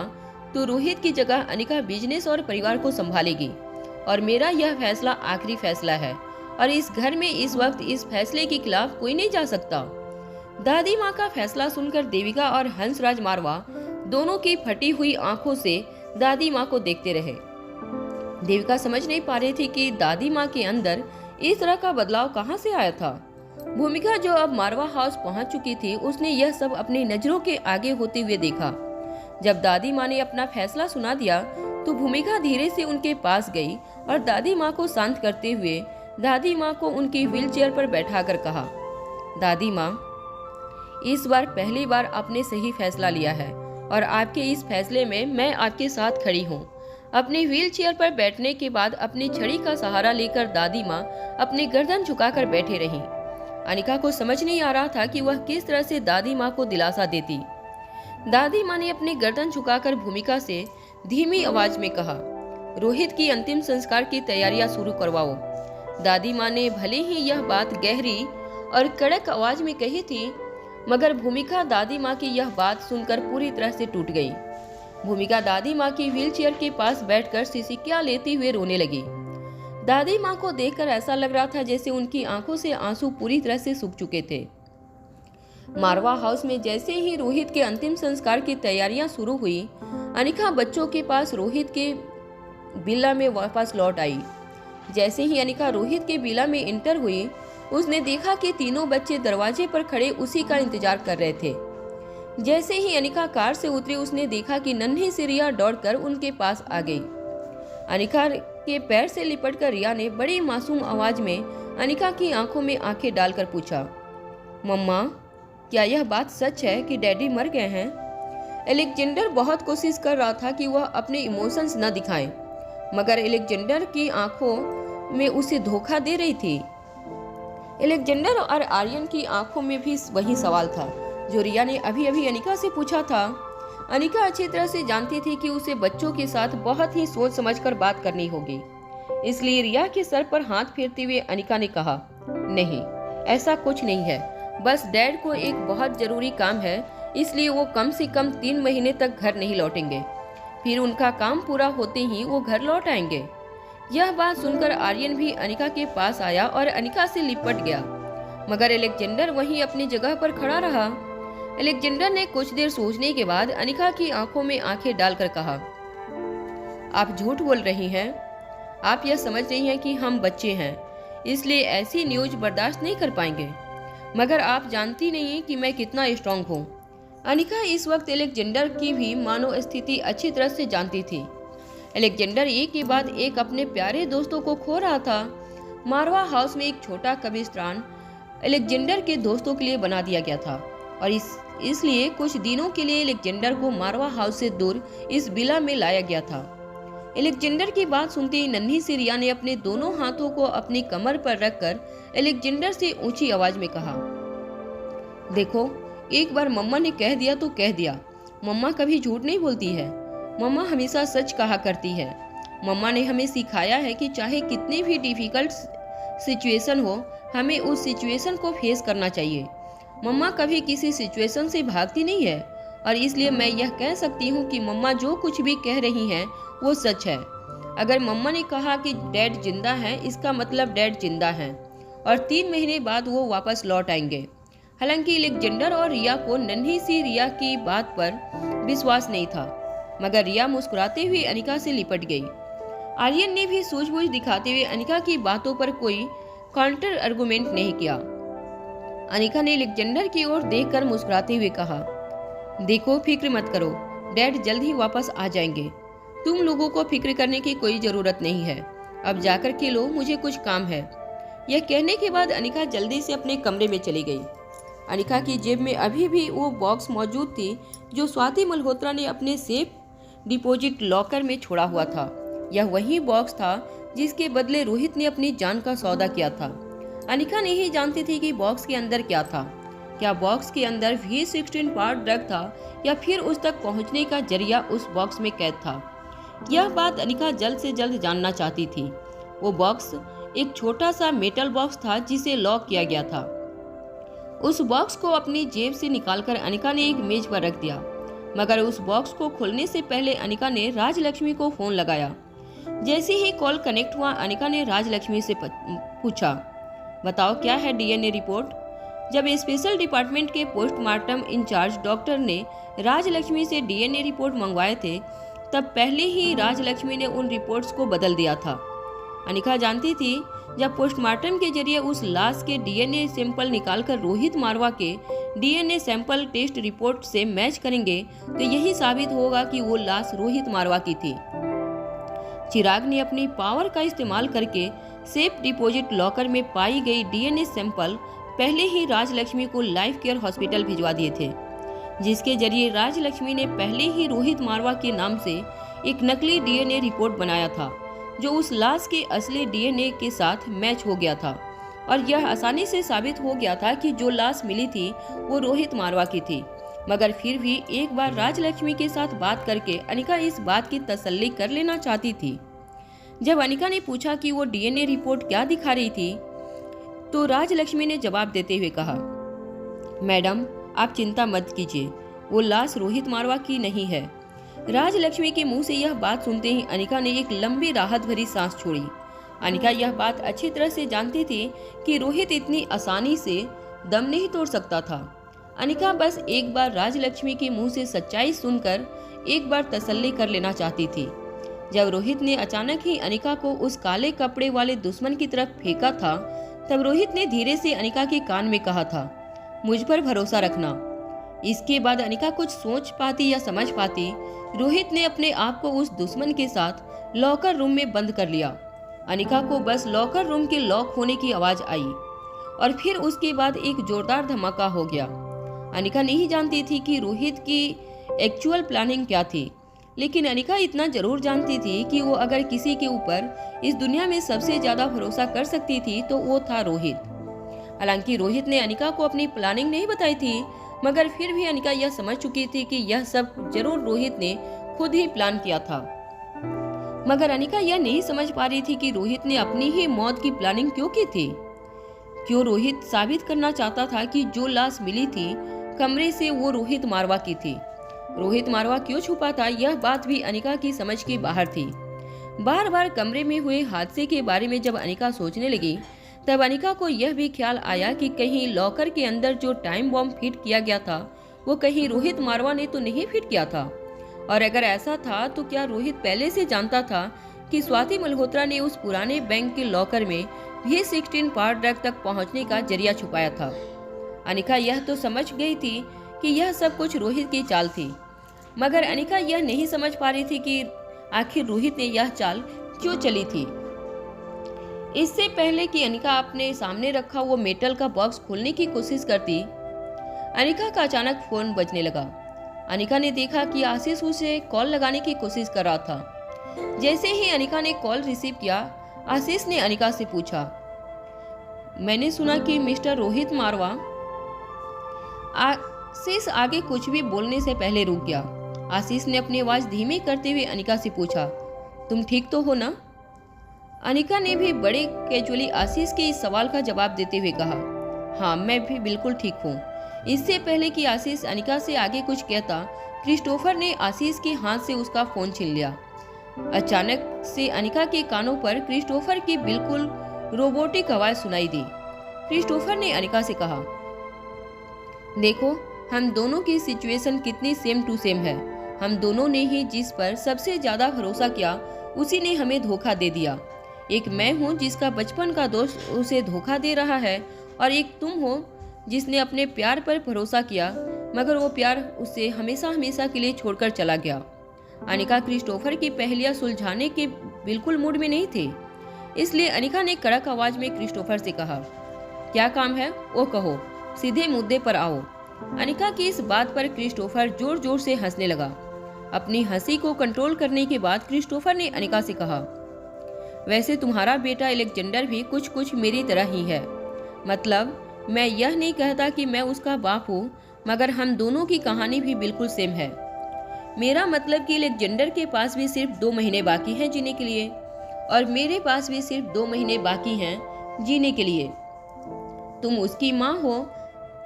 Speaker 1: तो रोहित की जगह अनिका बिजनेस और परिवार को संभालेगी। और मेरा यह फैसला आखिरी फैसला है और इस घर में इस वक्त इस फैसले के खिलाफ कोई नहीं जा सकता। दादी माँ का फैसला सुनकर देविका और हंसराज मारवा दोनों की फटी हुई आंखों से दादी माँ को देखते रहे। देविका समझ नहीं पा रही थी कि दादी माँ के अंदर इस तरह का बदलाव कहाँ से आया था। भूमिका जो अब मारवा हाउस पहुंच चुकी थी, उसने यह सब अपनी नजरों के आगे होते हुए देखा। जब दादी माँ ने अपना फैसला सुना दिया तो भूमिका धीरे से उनके पास गई और दादी माँ को शांत करते हुए दादी माँ को उनकी व्हीलचेयर पर बैठाकर कहा, दादी माँ, इस बार पहली बार आपने सही फैसला लिया है और आपके इस फैसले में मैं आपके साथ खड़ी हूँ। अपनी व्हीलचेयर पर बैठने के बाद अपनी छड़ी का सहारा लेकर दादी माँ अपनी गर्दन झुकाकर बैठे रहीं। अनिका को समझ नहीं आ रहा था कि वह किस तरह से दादी माँ को दिलासा देती। दादी माँ ने अपनी गर्दन झुकाकर भूमिका से धीमी आवाज में कहा, रोहित की अंतिम संस्कार की तैयारियां शुरू करवाओ। दादी माँ ने भले ही यह बात गहरी और कड़क आवाज में कही थी, मगर भूमिका दादी माँ की यह बात सुनकर पूरी तरह से टूट गई। भूमिका दादी माँ की व्हीलचेयर के पास बैठकर सिसकियां लेते हुए रोने लगी। दादी माँ को देखकर ऐसा लग रहा था जैसे उनकी आंखों से आंसू पूरी तरह से सूख चुके थे। मारवा हाउस में जैसे ही रोहित के अंतिम संस्कार की तैयारियां शुरू हुई, अनिका बच्चों के पास रोहित के विला में वापस लौट आई। जैसे ही अनिका रोहित के विला में इंटर हुई, उसने देखा कि तीनों बच्चे दरवाजे पर खड़े उसी का इंतजार कर रहे थे। जैसे ही अनिका कार से उतरी, उसने देखा कि नन्ही सी रिया दौड़कर उनके पास आ गई। अनिका के पैर से लिपटकर रिया ने बड़ी मासूम आवाज में अनिका की आंखों में आंखें डालकर पूछा, मम्मा, क्या यह बात सच है कि डैडी मर गए हैं? एलेक्जेंडर बहुत कोशिश कर रहा था कि वह अपने इमोशंस न दिखाए, मगर एलेक्जेंडर की आंखों में उसे धोखा दे रही थी। एलेक्जेंडर और आर्यन की आंखों में भी वही सवाल था जो रिया ने अभी अभी अनिका से पूछा था। अनिका अच्छी तरह से जानती थी कि उसे बच्चों के साथ बहुत ही सोच समझकर बात करनी होगी, इसलिए रिया के सर पर हाथ फेरते हुए अनिका ने कहा, नहीं, ऐसा कुछ नहीं है, बस डैड को एक बहुत जरूरी काम है, इसलिए वो कम से कम 3 महीने तक घर नहीं लौटेंगे। फिर उनका काम पूरा होते ही वो घर लौट आएंगे। यह बात सुनकर आर्यन भी अनिका के पास आया और अनिका से लिपट गया, मगर एलेक्जेंडर वहीं अपनी जगह पर खड़ा रहा। एलेक्जेंडर ने कुछ देर सोचने के बाद अनिका की आंखों में आंखें डालकर कहा, आप झूठ बोल रही हैं। आप यह समझ रही हैं कि हम बच्चे हैं, इसलिए ऐसी न्यूज बर्दाश्त नहीं कर पाएंगे, मगर आप जानती नहीं हैं कि मैं कितना स्ट्रांग हूँ। अनिका इस वक्त एलेक्जेंडर की भी मानो स्थिति अच्छी तरह से जानती थी। एलेक्जेंडर एक के बाद एक अपने प्यारे दोस्तों को खो रहा था। मारवा हाउस में एक छोटा कब्रिस्तान एलेक्जेंडर के दोस्तों के लिए बना दिया गया था और इसलिए कुछ दिनों के लिए एलेक्जेंडर को मारवा हाउस से दूर इस विला में लाया गया था। एलेक्जेंडर की बात सुनते ही नन्ही सी रिया ने अपने दोनों हाथों को अपनी कमर पर रखकर एलेक्जेंडर से ऊंची आवाज में कहा, देखो, एक बार मम्मा ने कह दिया तो कह दिया। मम्मा कभी झूठ नहीं बोलती है। मम्मा हमेशा सच कहा करती है। मम्मा ने हमें सिखाया है कि चाहे कितनी भी डिफिकल्ट सिचुएशन हो, हमें उस सिचुएशन को फेस करना चाहिए। मम्मा कभी किसी सिचुएशन से भागती नहीं है और इसलिए मैं यह कह सकती हूँ कि मम्मा जो कुछ भी कह रही हैं वो सच है। अगर मम्मा ने कहा कि डैड जिंदा है, इसका मतलब डैड जिंदा हैं और 3 महीने बाद वो वापस लौट आएंगे। हालांकि एलेक्जेंडर और रिया को नन्ही सी रिया की बात पर विश्वास नहीं था, मगर रिया मुस्कुराते हुए अनिका से लिपट गई। आर्यन ने भी सूझबूझ दिखाते हुए अनिका की बातों पर कोई काउंटर आर्गुमेंट नहीं किया। अनिका ने एलेक्जेंडर की ओर देखकर मुस्कुराते हुए कहा, देखो, फिक्र मत करो, डैड जल्द ही वापस आ जाएंगे। तुम लोगों को फिक्र करने की कोई जरूरत नहीं है। अब जाकर के लो, मुझे कुछ काम है। यह कहने के बाद अनिका जल्दी से अपने कमरे में चली गई। अनिका की जेब में अभी भी वो बॉक्स मौजूद थी जो स्वाति मल्होत्रा ने अपने सेफ डिपॉजिट लॉकर में छोड़ा हुआ था। यह वही बॉक्स था जिसके बदले रोहित ने अपनी जान का सौदा किया था। अनिका नहीं जानती थी कि बॉक्स के अंदर क्या था। क्या बॉक्स के अंदर V16 पाउडर ड्रग था या फिर उस तक पहुंचने का जरिया उस बॉक्स में कैद था? यह बात अनिका जल्द से जल्द जानना चाहती थी। वो बॉक्स एक छोटा सा मेटल बॉक्स था जिसे लॉक किया गया था। उस बॉक्स को अपनी जेब से निकालकर अनिका ने एक मेज पर रख दिया, मगर उस बॉक्स को खोलने से पहले अनिका ने राजलक्ष्मी को फोन लगाया। जैसे ही कॉल कनेक्ट हुआ, अनिका ने राजलक्ष्मी से पूछा, बताओ क्या है डीएनए रिपोर्ट? जब स्पेशल डिपार्टमेंट के पोस्टमार्टम इंचार्ज डॉक्टर ने राजलक्ष्मी से डीएनए रिपोर्ट मंगवाए थे, तब पहले ही राजलक्ष्मी ने उन रिपोर्ट्स को बदल दिया था। अनिका जानती थी जब पोस्टमार्टम के जरिए उस लाश के डीएनए सैंपल निकालकर रोहित मारवा के डीएनए सैंपल टेस्ट रिपोर्ट से मैच करेंगे तो यही साबित होगा कि वो लाश रोहित मारवा की थी। चिराग ने अपनी पावर का इस्तेमाल करके सेफ डिपॉजिट लॉकर में पाई गई डीएनए सैंपल पहले ही राजलक्ष्मी को लाइफ केयर हॉस्पिटल भिजवा दिए थे, जिसके जरिए राजलक्ष्मी ने पहले ही रोहित मारवा के नाम से एक नकली डीएनए रिपोर्ट बनाया था जो उस लाश के असली डीएनए के साथ मैच हो गया था और यह आसानी से साबित हो गया था कि जो लाश मिली थी वो रोहित मारवा की थी। मगर फिर भी एक बार राजलक्ष्मी के साथ बात करके अनिका इस बात की तसल्ली कर लेना चाहती थी। जब अनिका ने पूछा कि वो डीएनए रिपोर्ट क्या दिखा रही थी, तो राजलक्ष्मी ने जवाब देते हुए कहा, मैडम, आप चिंता मत कीजिए, वो लाश रोहित मारवा की नहीं है। राजलक्ष्मी के मुंह से यह बात सुनते ही अनिका ने एक लंबी राहत भरी सांस छोड़ी। अनिका यह बात अच्छी तरह से जानती थी कि रोहित इतनी आसानी से दम नहीं तोड़ सकता था। अनिका बस एक बार राजलक्ष्मी के मुंह से सच्चाई सुनकर एक बार तसल्ली कर लेना चाहती थी। जब रोहित ने अचानक ही अनिका को उस काले कपड़े वाले दुश्मन की तरफ फेंका था, तब रोहित ने धीरे से अनिका के कान में कहा था, मुझ पर भरोसा रखना। इसके बाद अनिका कुछ सोच पाती या समझ पाती, रोहित ने अपने आप को उस दुश्मन के साथ लॉकर रूम में बंद कर लिया। अनिका को बस लॉकर रूम के लॉक होने की आवाज आई और फिर उसके बाद एक जोरदार धमाका हो गया। अनिका नहीं जानती थी कि रोहित की एक्चुअल प्लानिंग क्या थी, लेकिन अनिका इतना जरूर जानती थी कि वो अगर किसी के ऊपर इस दुनिया में सबसे ज्यादा भरोसा कर सकती थी तो वो था रोहित। हालांकि रोहित ने अनिका को अपनी प्लानिंग नहीं बताई थी, मगर फिर भी अनिका यह समझ चुकी थी कि यह सब जरूर रोहित ने खुद ही प्लान किया था। मगर अनिका यह नहीं समझ पा रही थी कि रोहित ने अपनी ही मौत की प्लानिंग क्यों की थी। क्यों रोहित साबित करना चाहता था कि जो लाश मिली थी कमरे से वो रोहित मारवा की थी। रोहित मारवा क्यों छुपा था, यह बात भी अनिका की समझ के बाहर थी। बार बार कमरे में हुए हादसे के बारे में जब अनिका सोचने लगी, तब अनिका को यह भी ख्याल आया कि कहीं लॉकर के अंदर जो टाइम बॉम्ब फिट किया गया था वो कहीं रोहित मारवा ने तो नहीं फिट किया था। और अगर ऐसा था तो क्या रोहित पहले से जानता था कि स्वाति मल्होत्रा ने उस पुराने बैंक के लॉकर में V16 पावर ड्रग तक पहुंचने का जरिया छुपाया था। अनिका यह तो समझ गई थी कि यह सब कुछ रोहित की चाल थी, मगर अनिका यह नहीं समझ पा रही थी कि आखिर रोहित ने यह चाल क्यों चली थी। इससे पहले कि अनिका अपने सामने रखा वो मेटल का बॉक्स खोलने की कोशिश करती, अनिका का अचानक फोन बजने लगा। अनिका ने देखा कि आशीष उसे कॉल लगाने की कोशिश कर रहा था। जैसे ही अनिका ने कॉल रिसीव किया, आशीष ने अनिका से पूछा, मैंने सुना कि मिस्टर रोहित मारवा। आशीष आगे कुछ भी बोलने से पहले रुक गया। आशीष ने अपनी आवाज धीमी करते हुए अनिका से पूछा, तुम ठीक तो हो ना? अनिका ने भी बड़े कैजुअली आशीष के इस सवाल का जवाब देते हुए कहा, हाँ मैं भी बिल्कुल ठीक हूँ। इससे पहले कि आशीष अनिका से आगे कुछ कहता, क्रिस्टोफर ने आशीष के हाथ से उसका फोन छीन लिया। अचानक से अनिका के कानों पर क्रिस्टोफर की बिल्कुल रोबोटिक आवाज सुनाई दी। क्रिस्टोफर ने अनिका से कहा, देखो हम दोनों की सिचुएशन कितनी सेम टू सेम है। हम दोनों ने ही जिस पर सबसे ज्यादा भरोसा किया उसी ने हमें धोखा दे दिया। एक मैं हूँ जिसका बचपन का दोस्त उसे धोखा दे रहा है, और एक तुम हो जिसने अपने प्यार पर भरोसा किया, मगर वो प्यार उसे हमेशा हमेशा के लिए छोड़कर चला गया। अनिका क्रिस्टोफर की पहेलियां सुलझाने के बिल्कुल मूड में नहीं थी, इसलिए अनिका ने कड़क आवाज में क्रिस्टोफर से कहा, क्या काम है वो कहो, सीधे मुद्दे पर आओ। अनिका की इस बात पर क्रिस्टोफर जोर जोर से हंसने लगा। अपनी हंसी को कंट्रोल करने के बाद क्रिस्टोफर ने अनिका से कहा, वैसे तुम्हारा बेटा अलेक्जेंडर भी कुछ कुछ मेरी तरह ही है। मतलब मैं यह नहीं कहता कि मैं उसका बाप हूँ, मगर हम दोनों की कहानी भी बिल्कुल सेम है। मेरा मतलब कि अलेक्जेंडर के पास भी सिर्फ 2 महीने बाकी हैं जीने के लिए, और मेरे पास भी सिर्फ 2 महीने बाकी हैं जीने के लिए। तुम उसकी माँ हो,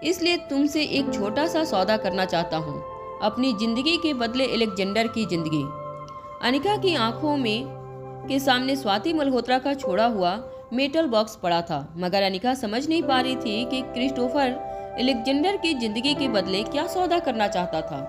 Speaker 1: इसलिए तुमसे एक छोटा सा सौदा करना चाहता हूँ, अपनी जिंदगी के बदले अलेक्जेंडर की जिंदगी। अनिका की आंखों में के सामने स्वाति मल्होत्रा का छोड़ा हुआ मेटल बॉक्स पड़ा था, मगर अनिका समझ नहीं पा रही थी कि क्रिस्टोफर अलेक्जेंडर की जिंदगी के बदले क्या सौदा करना चाहता था।